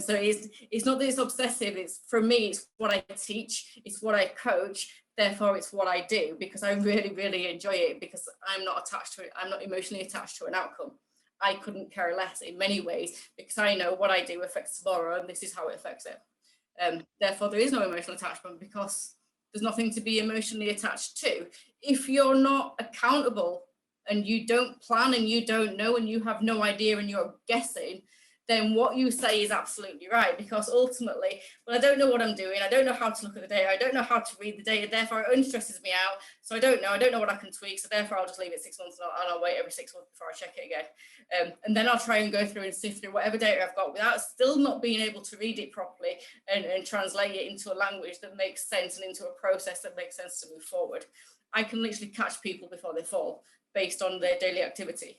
So it's not that it's obsessive. It's, for me, it's what I teach, it's what I coach, therefore it's what I do, because I really, really enjoy it, because I'm not attached to it. I'm not emotionally attached to an outcome. I couldn't care less in many ways, because I know what I do affects tomorrow, and this is how it affects it. Therefore there is no emotional attachment, because there's nothing to be emotionally attached to. If you're not accountable and you don't plan and you don't know and you have no idea and you're guessing, then what you say is absolutely right, because ultimately, well, I don't know what I'm doing. I don't know how to look at the data. I don't know how to read the data. Therefore, it stresses me out. So I don't know what I can tweak. So therefore, I'll just leave it 6 months, and I'll wait every 6 months before I check it again. And then I'll try and go through and sift through whatever data I've got without still not being able to read it properly and translate it into a language that makes sense and into a process that makes sense to move forward. I can literally catch people before they fall based on their daily activity,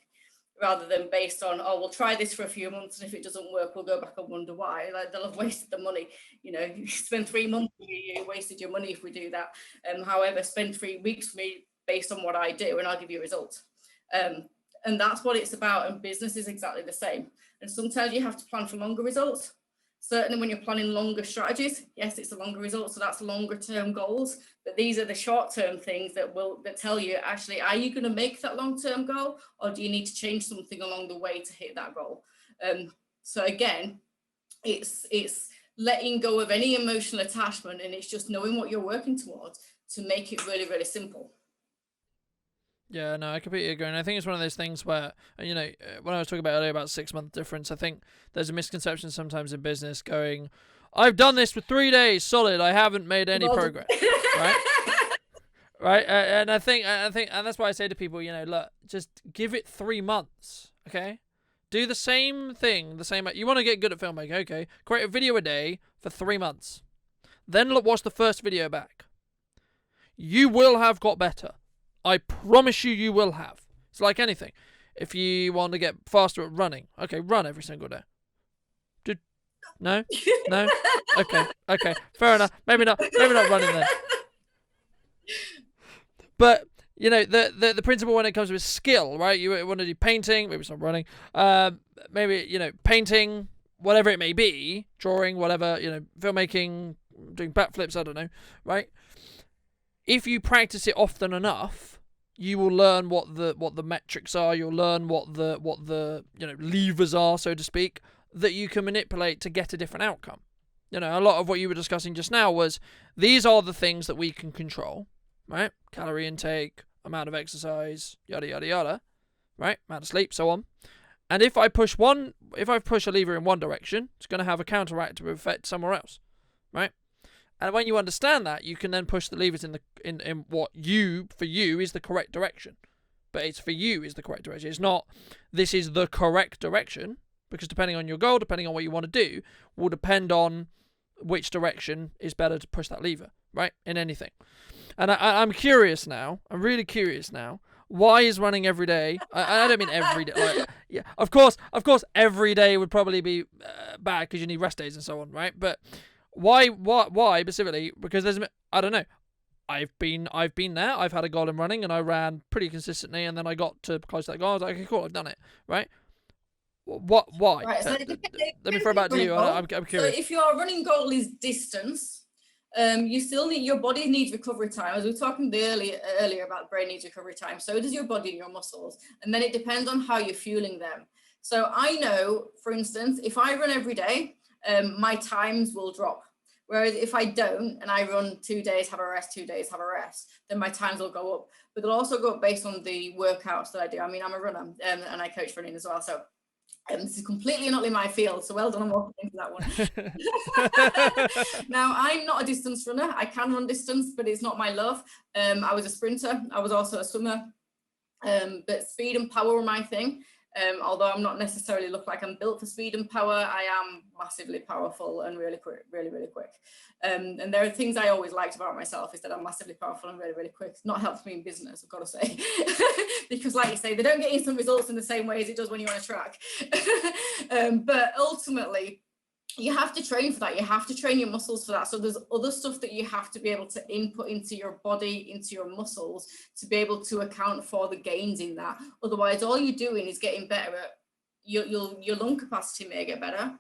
rather than based on, oh, we'll try this for a few months, and if it doesn't work, we'll go back and wonder why. Like, they'll have wasted the money. You spend 3 months, you wasted your money if we do that. However, spend 3 weeks for me based on what I do, and I'll give you results. And that's what it's about. And business is exactly the same. And sometimes you have to plan for longer results. Certainly when you're planning longer strategies, yes, it's a longer result. So that's longer term goals. But these are the short term things that tell you, actually, are you going to make that long term goal, or do you need to change something along the way to hit that goal? So again, it's letting go of any emotional attachment, and it's just knowing what you're working towards to make it really, really simple. Yeah, no, I completely agree. And I think it's one of those things where, when I was talking about earlier about 6 month difference, I think there's a misconception sometimes in business going, I've done this for 3 days solid, I haven't made any progress, right? Right? And I think, and that's why I say to people, look, just give it 3 months, okay? Do the same thing, you want to get good at filmmaking, okay? Create a video a day for 3 months. Then watch the first video back. You will have got better. I promise you will have. It's like anything. If you want to get faster at running, okay, run every single day. No? Okay, fair enough. Maybe not running then. But the principle when it comes with skill, right? You want to do painting, maybe it's not running. Maybe painting, whatever it may be, drawing, whatever, filmmaking, doing backflips, I don't know, right? If you practice it often enough, you will learn what the metrics are. You'll learn what the levers are, so to speak, that you can manipulate to get a different outcome. A lot of what you were discussing just now was these are the things that we can control, right? Calorie intake, amount of exercise, yada yada yada, right? Amount of sleep, so on. And if I push a lever in one direction, it's going to have a counteractive effect somewhere else, right? And when you understand that, you can then push the levers in what for you is the correct direction. But it's for you is the correct direction. It's not this is the correct direction, because depending on your goal, depending on what you want to do, will depend on which direction is better to push that lever, right? In anything. And I'm curious now. I'm really curious now. Why is running every day? I don't mean every day. Like, yeah, of course, every day would probably be bad because you need rest days and so on, right? But why specifically? Because I don't know. I've been there. I've had a goal in running, and I ran pretty consistently, and then I got to close to that goal. I was like, okay, cool, I've done it, right? Why? Right, so let me throw back to you. I'm curious. So if your running goal is distance, you still need, your body needs recovery time. As we were talking earlier about the brain needs recovery time, so does your body and your muscles. And then it depends on how you're fueling them. So I know, for instance, if I run every day, my times will drop. Whereas if I don't, and I run 2 days, have a rest, 2 days, have a rest, then my times will go up. But they'll also go up based on the workouts that I do. I mean, I'm a runner, and I coach running as well. So this is completely not in my field. So well done on walking into that one. Now, I'm not a distance runner. I can run distance, but it's not my love. I was a sprinter. I was also a swimmer. But speed and power were my thing. Although I'm not necessarily look like I'm built for speed and power, I am massively powerful and really quick, really, really quick. And there are things I always liked about myself is that I'm massively powerful and really, really quick. It's not helped me in business, I've got to say, because like you say, they don't get instant results in the same way as it does when you're on a track. But ultimately, you have to train for that. You have to train your muscles for that. So there's other stuff that you have to be able to input into your body, into your muscles, to be able to account for the gains in that. Otherwise, all you're doing is getting better at your lung capacity may get better,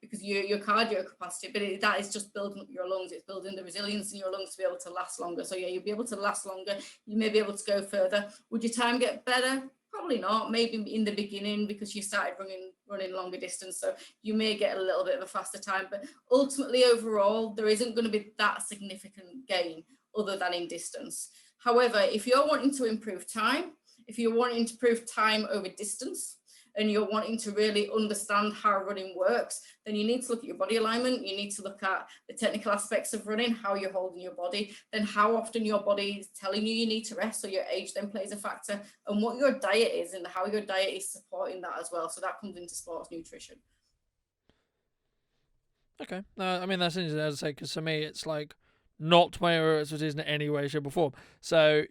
because your cardio capacity, but that is just building up your lungs. It's building the resilience in your lungs to be able to last longer. So yeah, you'll be able to last longer. You may be able to go further. Would your time get better? Probably not. Maybe in the beginning because you started running longer distance, so you may get a little bit of a faster time. But ultimately, overall, there isn't going to be that significant gain other than in distance. However, if you're wanting to improve time, if you're wanting to improve time over distance, and you're wanting to really understand how running works, then you need to look at your body alignment. You need to look at the technical aspects of running, how you're holding your body, then how often your body is telling you need to rest. So your age then plays a factor, and what your diet is and how your diet is supporting that as well. So that comes into sports nutrition. Okay. I mean, that's interesting, as I say, because for me, it's like not my expertise in any way, shape, or form. So,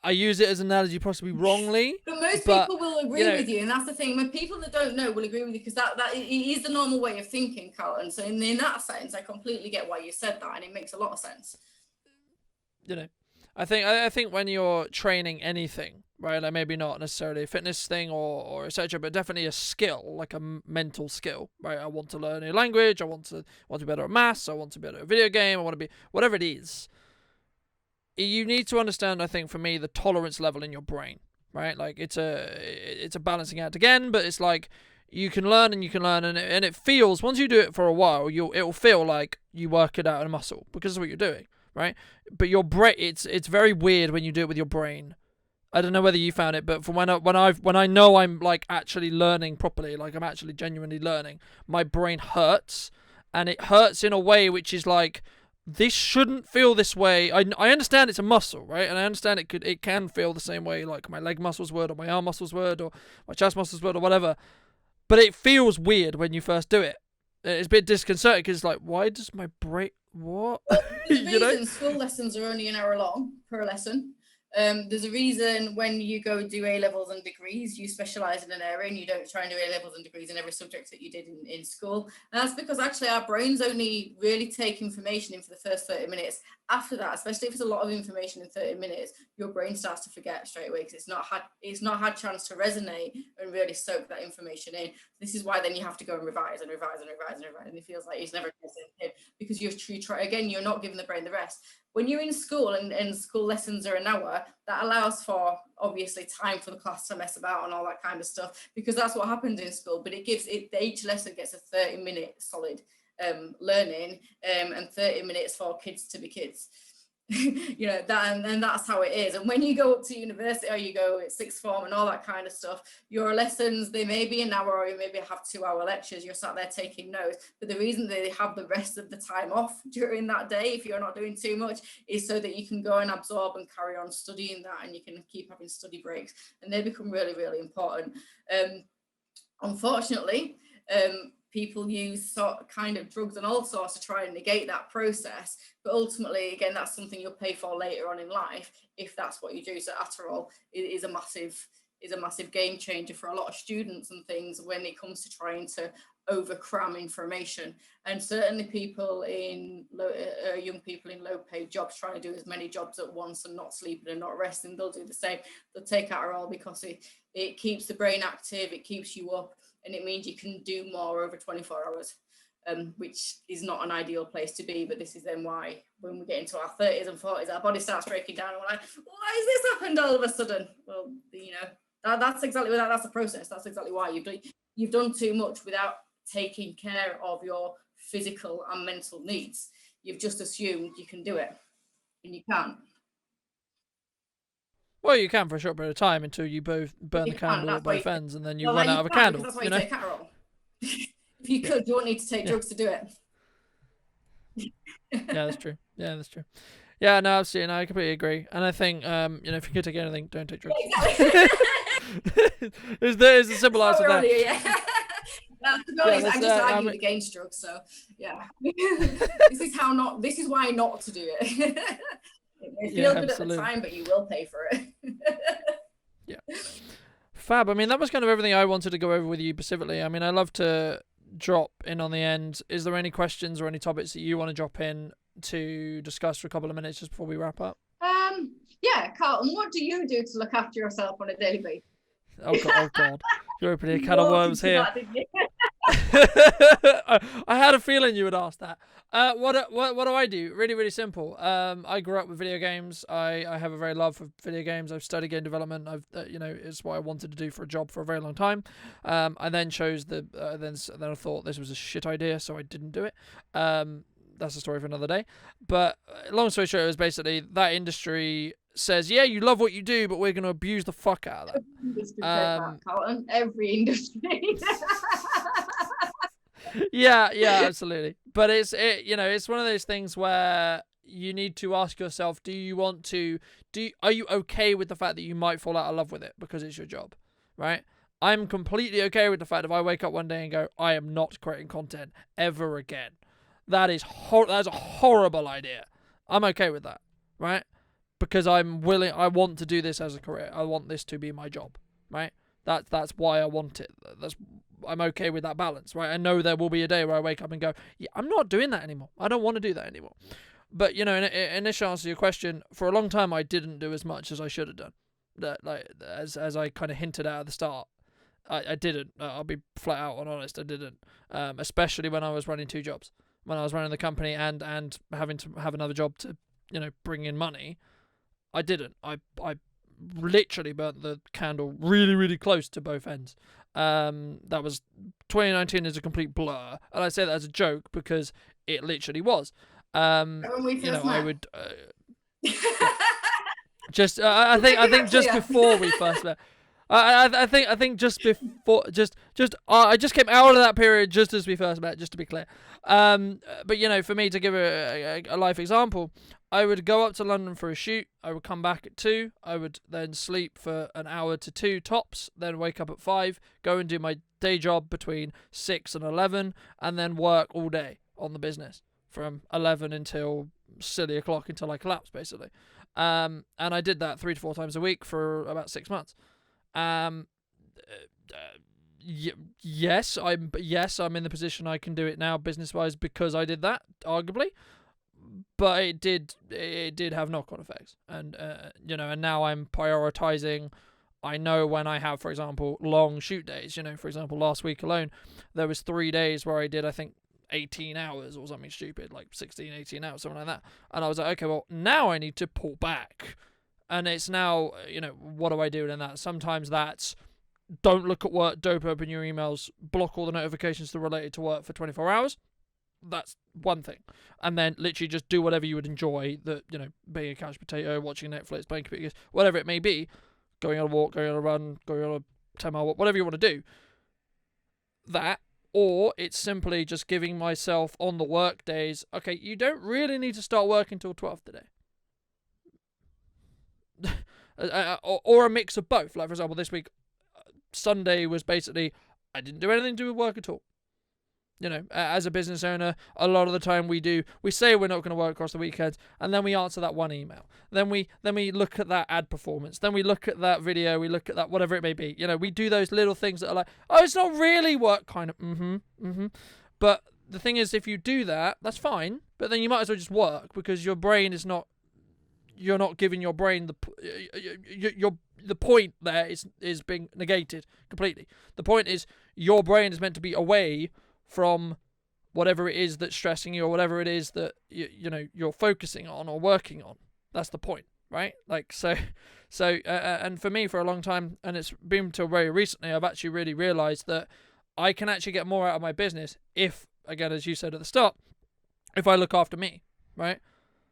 I use it as an analogy possibly wrongly. But most people will agree with you, and that's the thing. When people that don't know will agree with you, because that is the normal way of thinking, Carlton. So in that sense, I completely get why you said that, and it makes a lot of sense. I think when you're training anything, right, like maybe not necessarily a fitness thing or etc., but definitely a skill, like a mental skill, right? I want to learn a new language. I want to be better at maths. I want to be better at a video game. I want to be whatever it is. You need to understand, I think, for me, the tolerance level in your brain, right? Like it's a balancing act again, but it's like, you can learn and you can learn, and it feels, once you do it for a while, it'll feel like you work it out in a muscle because of what you're doing, right? But your brain, it's very weird when you do it with your brain. I don't know whether you found it, but from when I know I'm like actually learning properly, like I'm actually genuinely learning, my brain hurts, and it hurts in a way which is like, this shouldn't feel this way. I understand it's a muscle, right? And I understand it can feel the same way like my leg muscles would, or my arm muscles would, or my chest muscles would, or whatever. But it feels weird when you first do it. It's a bit disconcerting because it's like, why does my brain, what? There's a reason school lessons are only an hour long per lesson. There's a reason when you go do A-levels and degrees, you specialise in an area and you don't try and do A-levels and degrees in every subject that you did in school. And that's because actually our brains only really take information in for the first 30 minutes. After that, especially if it's a lot of information in 30 minutes, your brain starts to forget straight away because it's not had chance to resonate and really soak that information in. This is why then you have to go and revise and revise and revise and revise, and it feels like it's never going because you're not giving the brain the rest. When you're in school and school lessons are an hour, that allows for obviously time for the class to mess about and all that kind of stuff, because that's what happens in school. But each lesson gets a 30-minute solid learning, and 30 minutes for kids to be kids. That, and that's how it is. And when you go up to university or you go at sixth form and all that kind of stuff, your lessons, they may be an hour, or you maybe have 2-hour lectures. You're sat there taking notes, but the reason they have the rest of the time off during that day, if you're not doing too much, is so that you can go and absorb and carry on studying that, and you can keep having study breaks, and they become really, really important. Unfortunately, people use kind of drugs and all sorts to try and negate that process. But ultimately, again, that's something you'll pay for later on in life if that's what you do. So Adderall is a massive game changer for a lot of students and things when it comes to trying to overcram information. And certainly young people in low paid jobs trying to do as many jobs at once and not sleeping and not resting, they'll do the same. They'll take Adderall because it keeps the brain active, it keeps you up, and it means you can do more over 24 hours, which is not an ideal place to be. But this is then why when we get into our 30s and 40s, our body starts breaking down and we're like, why has this happened all of a sudden? Well, that's exactly that. That's the process. That's exactly why you've done too much without taking care of your physical and mental needs. You've just assumed you can do it, and you can't. Well, you can for a short period of time until you both burn the candle at both ends, and then you run out of a candle. That's why you take Adderall. If you could, you wouldn't need to take drugs to do it. Yeah, that's true. Yeah, no, absolutely. No, I completely agree. And I think, if you could take anything, don't take drugs. There's a simple answer there. Yeah. To be honest, I just argued against drugs, so yeah. This is why not to do it. It may feel good absolutely. At the time, but you will pay for it. Yeah. Fab. I mean, that was kind of everything I wanted to go over with you specifically. I mean, I love to drop in on the end. Is there any questions or any topics that you want to drop in to discuss for a couple of minutes just before we wrap up? Yeah, Carlton, what do you do to look after yourself on a daily basis? Oh God. You're opening a can of worms here. That, I had a feeling you would ask that. What do I do? Really, really simple. I grew up with video games. I have a very love for video games. I've studied game development. It's what I wanted to do for a job for a very long time. I then chose then I thought this was a shit idea, so I didn't do it. That's a story for another day. But long story short, it was basically that industry says, yeah, you love what you do, but we're going to abuse the fuck out of that. Carlton. Every industry. yeah, absolutely. But it's one of those things where you need to ask yourself, are you okay with the fact that you might fall out of love with it because it's your job, right? I'm completely okay with the fact if I wake up one day and go, I am not creating content ever again. That's a horrible idea. I'm okay with that, right? Because I want to do this as a career. I want this to be my job, right? That's why I want it. I'm okay with that balance, right? I know there will be a day where I wake up and go, yeah, I'm not doing that anymore. I don't want to do that anymore. But, in initial answer to your question, for a long time, I didn't do as much as I should have done. As I kind of hinted at the start, I didn't. I'll be flat out and honest, I didn't. Especially when I was running 2 jobs. When I was running the company and having to have another job to, bring in money, I didn't. I literally burnt the candle really, really close to both ends. That was 2019 is a complete blur, and I say that as a joke because it literally was. When we You know, first I met. would just I think just before we first met. I think just before I just came out of that period just as we first met, just to be clear. But you know, for me to give a life example, I would go up to London for a shoot. I would come back at 2. I would then sleep for an hour to 2 tops. Then wake up at 5. Go and do my day job between 6 and 11, and then work all day on the business from 11 until silly o'clock until I collapse, basically. And I did that 3 to 4 times a week for about 6 months. Yes, I'm in the position I can do it now business wise because I did that, arguably, but it did have knock-on effects, and you know, and now I'm prioritizing. I know when I have, for example, long shoot days. You know, for example, last week alone, there was 3 days where I did, I think, 18 hours or something stupid, like 16, 18 hours, something like that. And I was like, okay, well, now I need to pull back. And it's now, you know, what do I do in that? Sometimes that's don't look at work, don't open your emails, block all the notifications that are related to work for 24 hours. That's one thing. And then literally just do whatever you would enjoy, that, you know, being a couch potato, watching Netflix, playing computer games, whatever it may be, going on a walk, going on a run, going on a 10-mile walk, whatever you want to do. That, or it's simply just giving myself on the work days, okay, you don't really need to start working till 12 today. Or a mix of both. Like, for example, this week, Sunday was basically, I didn't do anything to do with work at all. You know, as a business owner, a lot of the time we say we're not going to work across the weekends, and then we answer that one email. Then we look at that ad performance. Then we look at that video. We look at that whatever it may be. You know, we do those little things that are like, oh, it's not really work, kind of. But the thing is, if you do that, that's fine. But then you might as well just work, because your brain is not. You're not giving your brain the point there is being negated completely. The point is your brain is meant to be away from whatever it is that's stressing you, or whatever it is that you know you're focusing on or working on. That's the point, right? Like, so and for me, for a long time, and it's been till very recently, I've actually really realized that I can actually get more out of my business if, again, as you said at the start, if I look after me, right?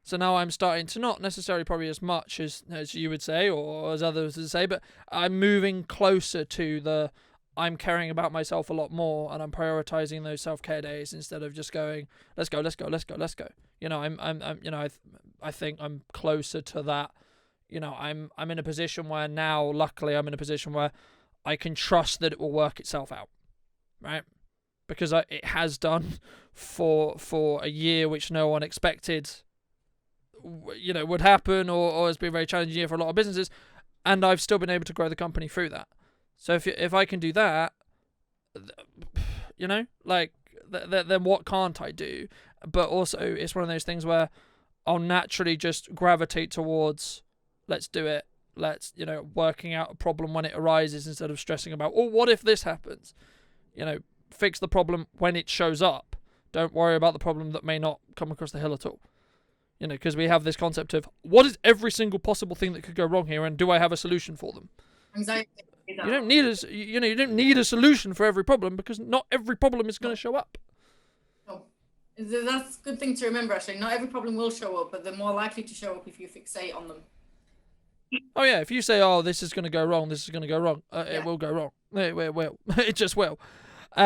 So now I'm starting to, not necessarily probably as much as you would say, or as others would say, but I'm moving closer to I'm caring about myself a lot more, and I'm prioritizing those self-care days instead of just going, let's go. You know, I think I'm closer to that. You know, I'm in a position where now, luckily, I'm in a position where I can trust that it will work itself out, right? Because it has done for a year, which no one expected, you know, would happen, or has been a very challenging year for a lot of businesses, and I've still been able to grow the company through that. So if I can do that, you know, like, then what can't I do? But also, it's one of those things where I'll naturally just gravitate towards, let's do it. Let's, you know, working out a problem when it arises instead of stressing about, oh, what if this happens? You know, fix the problem when it shows up. Don't worry about the problem that may not come across the hill at all. You know, because we have this concept of, what is every single possible thing that could go wrong here, and do I have a solution for them? Anxiety. You don't need a solution for every problem, because not every problem is going to show up. No. That's a good thing to remember, actually. Not every problem will show up, but they're more likely to show up if you fixate on them. Oh yeah, if you say, oh, this is going to go wrong, it will go wrong. It will. It just will. You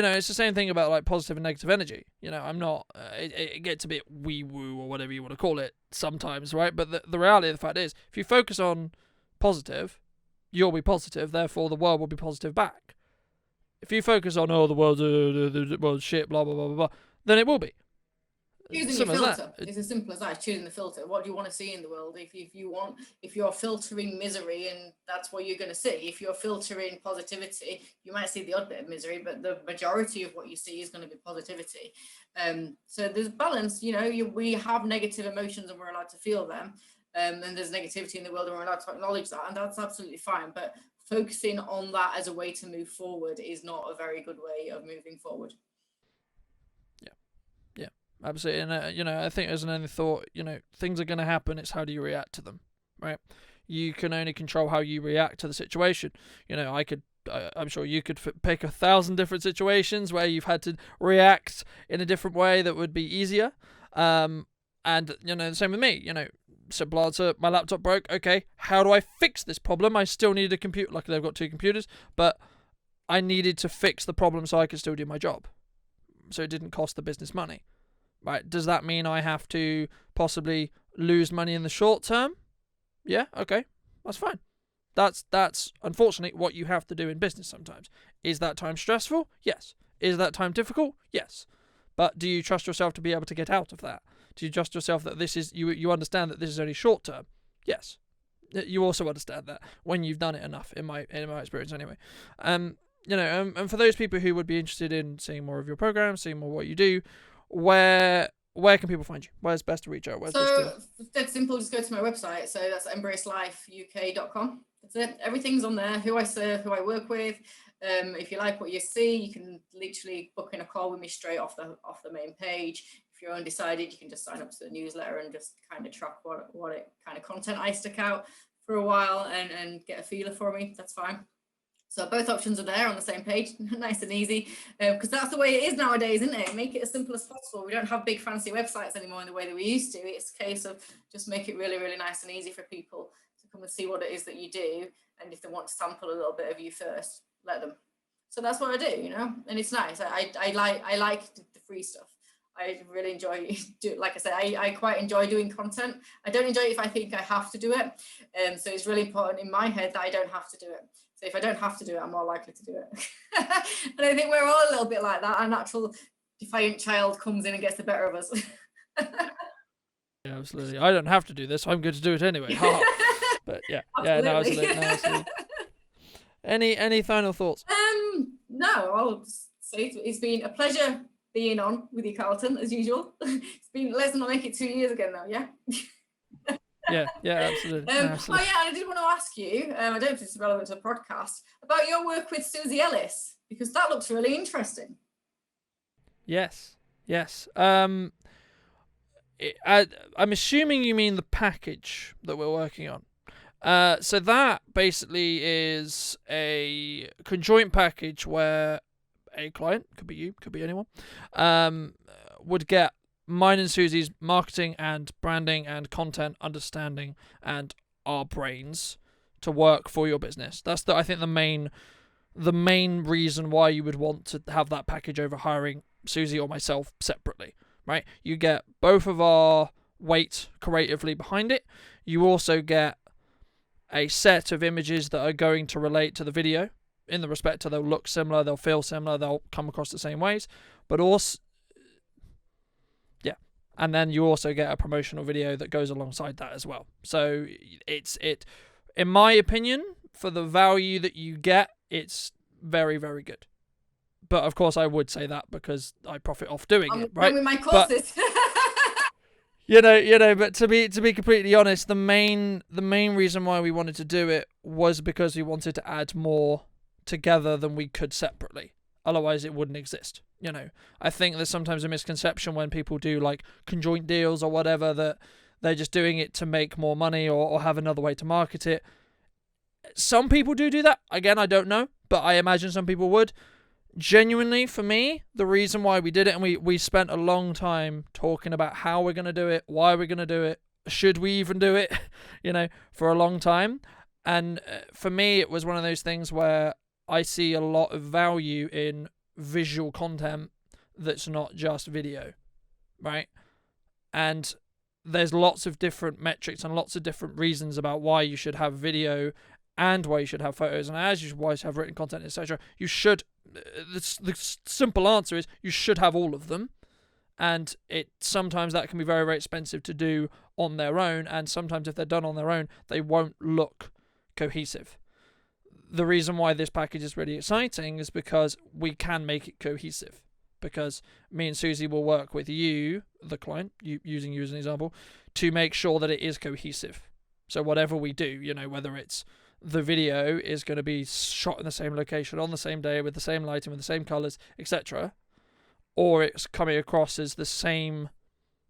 know, it's the same thing about like positive and negative energy. You know, I'm not. It gets a bit wee woo or whatever you want to call it sometimes, right? But the reality of the fact is, if you focus on positive, you'll be positive. Therefore, the world will be positive back. If you focus on, oh, the world's shit, blah blah blah blah blah, then it will be. Choosing your filter. It's as simple as that. Choosing the filter. What do you want to see in the world? If you're filtering misery, and that's what you're going to see. If you're filtering positivity, you might see the odd bit of misery, but the majority of what you see is going to be positivity. So there's balance. You know, we have negative emotions, and we're allowed to feel them. And there's negativity in the world, and we're allowed to acknowledge that, and that's absolutely fine. But focusing on that as a way to move forward is not a very good way of moving forward. Absolutely. And, you know, I think as an end thought, you know, things are going to happen. It's how do you react to them, right? You can only control how you react to the situation. I'm sure you could pick 1,000 different situations where you've had to react in a different way that would be easier. And the same with me. Simple answer: my laptop broke. Okay, how do I fix this problem? I still needed a computer. Luckily, I've got 2 computers, but I needed to fix the problem so I could still do my job. So it didn't cost the business money. Right? Does that mean I have to possibly lose money in the short term? Yeah. Okay, that's fine. That's unfortunately what you have to do in business sometimes. Is that time stressful? Yes. Is that time difficult? Yes. But do you trust yourself to be able to get out of that? Do you trust yourself that this is you understand that this is only short term? Yes. You also understand that when you've done it enough, in my experience anyway. And for those people who would be interested in seeing more of your program, seeing more what you do, where can people find you? Where's best to reach out? That's simple. Just go to my website. So that's Embracelifeuk.com. That's it. Everything's on there. Who I serve, who I work with. If you like what you see, you can literally book in a call with me straight off the main page. If you're undecided, you can just sign up to the newsletter and just kind of track what it kind of content I stick out for a while and get a feeler for me. That's fine. So both options are there on the same page, nice and easy, because that's the way it is nowadays, isn't it? Make it as simple as possible. We don't have big fancy websites anymore in the way that we used to. It's a case of just make it really, really nice and easy for people to come and see what it is that you do. And if they want to sample a little bit of you first, let them. So that's what I do, and it's nice. I like the free stuff. I really enjoy like I said, I quite enjoy doing content. I don't enjoy it if I think I have to do it. So it's really important in my head that I don't have to do it. So if I don't have to do it, I'm more likely to do it. And I think we're all a little bit like that. Our natural defiant child comes in and gets the better of us. Yeah, absolutely. I don't have to do this. I'm going to do it anyway. But yeah, absolutely. Any final thoughts? No, I'll say it's been a pleasure being on with you, Carlton, as usual. Let's not make it 2 years again though, yeah? Yeah, absolutely. Oh yeah, I did want to ask you, I don't know if it's relevant to the podcast, about your work with Susie Ellis, because that looks really interesting. Yes. I'm assuming you mean the package that we're working on. So that basically is a conjoined package where a client, could be you, could be anyone, would get mine and Susie's marketing and branding and content understanding and our brains to work for your business. That's I think the main reason why you would want to have that package over hiring Susie or myself separately, right? You get both of our weight creatively behind it. You also get a set of images that are going to relate to the video in the respect to they'll look similar, they'll feel similar, they'll come across the same ways, but also and then you also get a promotional video that goes alongside that as well. So in my opinion, for the value that you get, it's very, very good. But of course, I would say that because I profit off doing it, right? With my courses. But to be completely honest, the main reason why we wanted to do it was because we wanted to add more together than we could separately. Otherwise, it wouldn't exist. I think there's sometimes a misconception when people do like conjoint deals or whatever that they're just doing it to make more money or have another way to market it. Some people do that. Again, I don't know, but I imagine some people would. Genuinely, for me, the reason why we did it, and we spent a long time talking about how we're going to do it, why we're going to do it, should we even do it, for a long time. And for me, it was one of those things where I see a lot of value in visual content that's not just video, right? And there's lots of different metrics and lots of different reasons about why you should have video and why you should have photos and why you should have written content, etc. You should, the simple answer is you should have all of them. And sometimes that can be very, very expensive to do on their own. And sometimes if they're done on their own, they won't look cohesive. The reason why this package is really exciting is because we can make it cohesive. Because me and Susie will work with you, the client, using you as an example, to make sure that it is cohesive. So whatever we do, whether it's the video is going to be shot in the same location on the same day with the same lighting, with the same colours, etc., or it's coming across as the same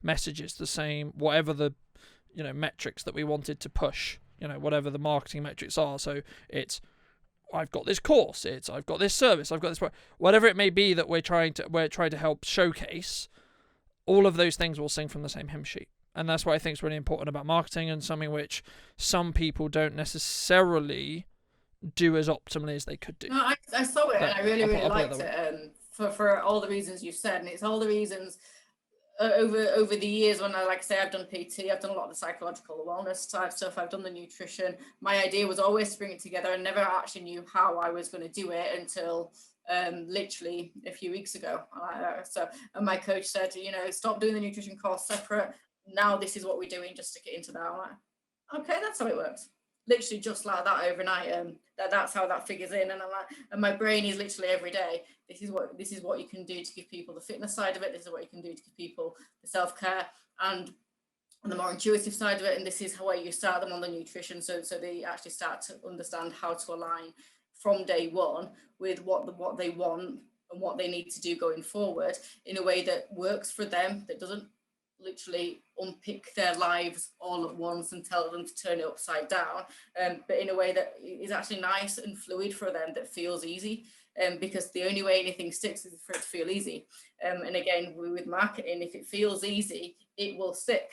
messages, the same whatever the metrics that we wanted to push whatever the marketing metrics are. So it's, I've got this course, it's, I've got this service, I've got this, whatever it may be that we're trying to help showcase. All of those things will sing from the same hymn sheet. And that's what I think is really important about marketing, and something which some people don't necessarily do as optimally as they could do. No, I saw it, and I really liked it, for all the reasons you said, and it's all the reasons over the years when like I say, I've done PT, I've done a lot of the psychological wellness type stuff, I've done the nutrition. My idea was always to bring it together, and never actually knew how I was going to do it until literally a few weeks ago. And my coach said, stop doing the nutrition course separate. Now this is what we're doing, just stick it into that. I'm like, okay, that's how it works. Literally just like that overnight. That's how that figures in. And I'm like, and my brain is literally every day, this is what you can do to give people the fitness side of it. This is what you can do to give people the self-care and the more intuitive side of it. And this is how you start them on the nutrition, so they actually start to understand how to align from day one with what they want and what they need to do going forward in a way that works for them, that doesn't literally unpick their lives all at once and tell them to turn it upside down, but in a way that is actually nice and fluid for them, that feels easy, because the only way anything sticks is for it to feel easy. And again, with marketing, if it feels easy, it will stick.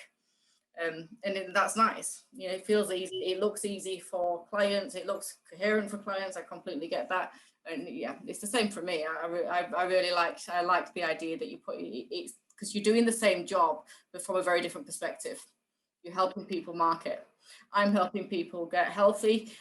And that's nice. It feels easy, it looks easy for clients, it looks coherent for clients. I completely get that. And yeah, it's the same for me. I really liked the idea that you put it's because you're doing the same job but from a very different perspective. You're helping people market. I'm helping people get healthy,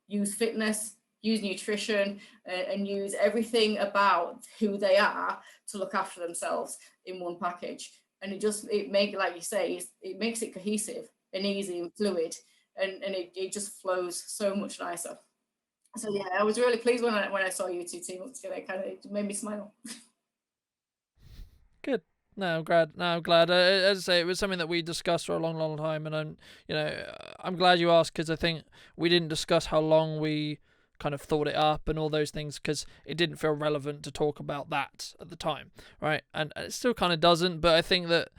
use fitness, use nutrition, and use everything about who they are to look after themselves in one package. And it makes, like you say, it makes it cohesive and easy and fluid, and it just flows so much nicer. So yeah, I was really pleased when I saw you two team up together. It kind of made me smile. Good. No, I'm glad. As I say, it was something that we discussed for a long, long time, and I'm glad you asked, because I think we didn't discuss how long we kind of thought it up and all those things, because it didn't feel relevant to talk about that at the time, right? And it still kind of doesn't, but I think that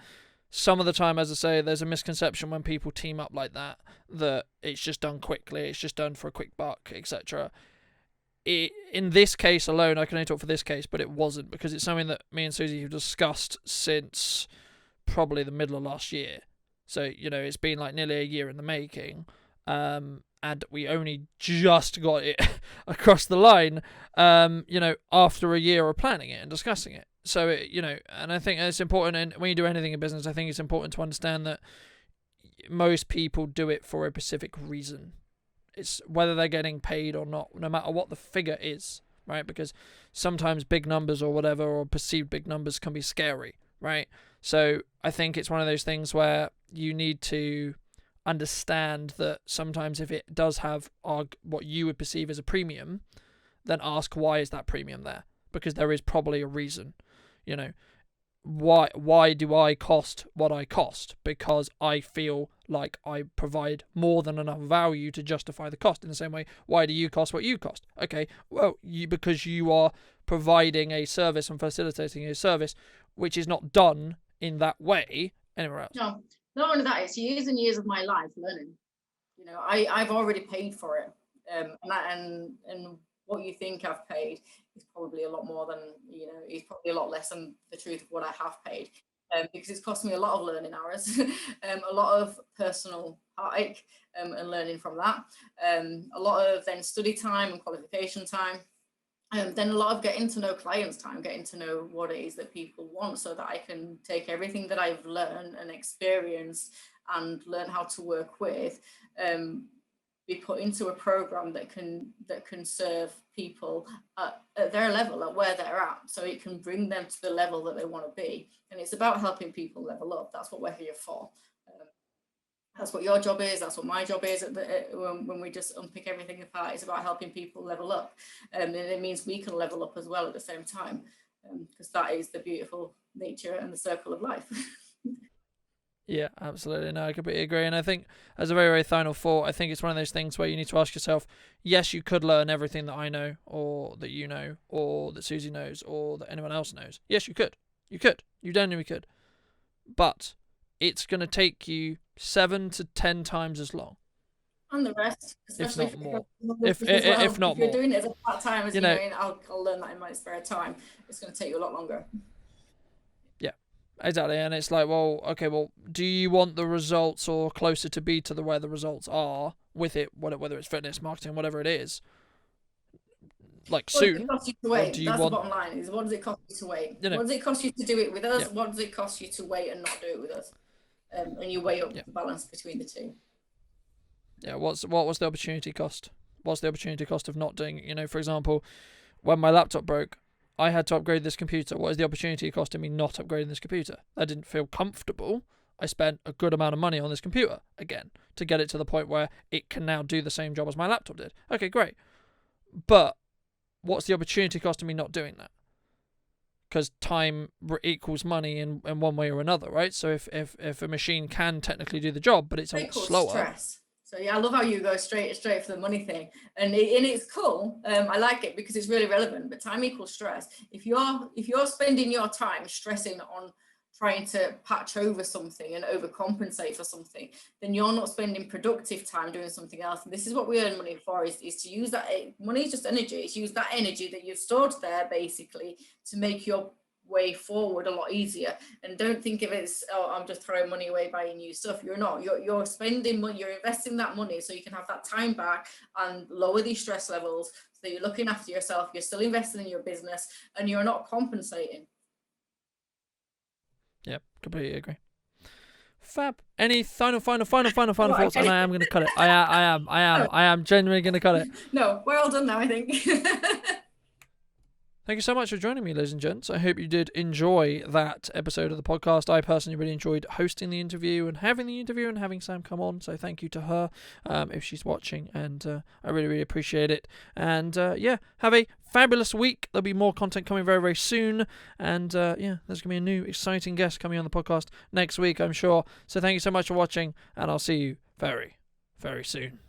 some of the time, as I say, there's a misconception when people team up like that it's just done quickly, it's just done for a quick buck, etc. In this case alone, I can only talk for this case, but it wasn't, because it's something that me and Susie have discussed since probably the middle of last year. So, it's been like nearly a year in the making. And we only just got it across the line, after a year of planning it and discussing it. So, and I think it's important, and when you do anything in business, I think it's important to understand that most people do it for a specific reason. It's whether they're getting paid or not, no matter what the figure is, right? Because sometimes big numbers or whatever, or perceived big numbers, can be scary, right? So I think it's one of those things where you need to understand that sometimes if it does have what you would perceive as a premium, then ask, why is that premium there? Because there is probably a reason. Why do I cost what I cost? Because I feel like I provide more than enough value to justify the cost. In the same way, why do you cost what you cost? Okay, well, because you are providing a service and facilitating a service which is not done in that way anywhere else. No, not only that, it's years and years of my life learning. I've already paid for it, and what you think I've paid is probably a lot more than, is probably a lot less than the truth of what I have paid, because it's cost me a lot of learning hours, a lot of personal heartache, and learning from that, a lot of then study time and qualification time, and then a lot of getting to know clients time, getting to know what it is that people want, so that I can take everything that I've learned and experienced and learn how to work with, be put into a program that can serve people at their level, at where they're at, so it can bring them to the level that they want to be. And it's about helping people level up. That's what we're here for. That's what your job is. That's what my job is. When we just unpick everything apart, it's about helping people level up, and it means we can level up as well at the same time, because that is the beautiful nature and the circle of life. Yeah, absolutely. No, I completely agree. And I think, as a very, very final thought, I think it's one of those things where you need to ask yourself, yes, you could learn everything that I know, or that you know, or that Susie knows, or that anyone else knows. Yes, you could. You could. You definitely could. But it's going to take you 7 to 10 times as long. And the rest, if especially not if more. you're as well. If not If you're more, doing it as a part time, as you you know, know. I'll learn that in my spare time. It's going to take you a lot longer. Yeah, exactly. And it's like, well, okay, well, do you want the results or closer to be to the where the results are with it, whether it's fitness, marketing, whatever it is, like What does it soon, cost you to or wait? do you That's the want, bottom line. Is what does it cost you to wait? you know, What does it cost you to do it with us? yeah, What does it cost you to wait and not do it with us? And you weigh up yeah, the balance between the two. yeah. What was the opportunity cost? What's the opportunity cost of not doing it? You know, for example, when my laptop broke, I had to upgrade this computer. What is the opportunity cost of me not upgrading this computer? I didn't feel comfortable. I spent a good amount of money on this computer again to get it to the point where it can now do the same job as my laptop did. Okay, great. But what's the opportunity cost of me not doing that? Because time equals money in one way or another, right? So if a machine can technically do the job, but it's a lot slower. Stress. So yeah, I love how you go straight for the money thing, and it's cool. I like it because it's really relevant. But time equals stress. If you're spending your time stressing on trying to patch over something and overcompensate for something, then you're not spending productive time doing something else. And this is what we earn money for: is to use that money is just energy. It's use that energy that you've stored there basically to make your way forward a lot easier. And don't think of it as, oh, I'm just throwing money away buying new stuff. You're not. You're spending money, you're investing that money so you can have that time back and lower these stress levels, so that you're looking after yourself, you're still investing in your business, and you're not compensating. Yep, completely agree. Fab. Any final thoughts? And I am going to cut it. I am genuinely going to cut it. No, we're all done now, I think. Thank you so much for joining me, ladies and gents. I hope you did enjoy that episode of the podcast. I personally really enjoyed hosting the interview and having Sam come on. So thank you to her if she's watching. And I really, really appreciate it. And yeah, have a fabulous week. There'll be more content coming very, very soon. And yeah, there's going to be a new exciting guest coming on the podcast next week, I'm sure. So thank you so much for watching. And I'll see you very, very soon.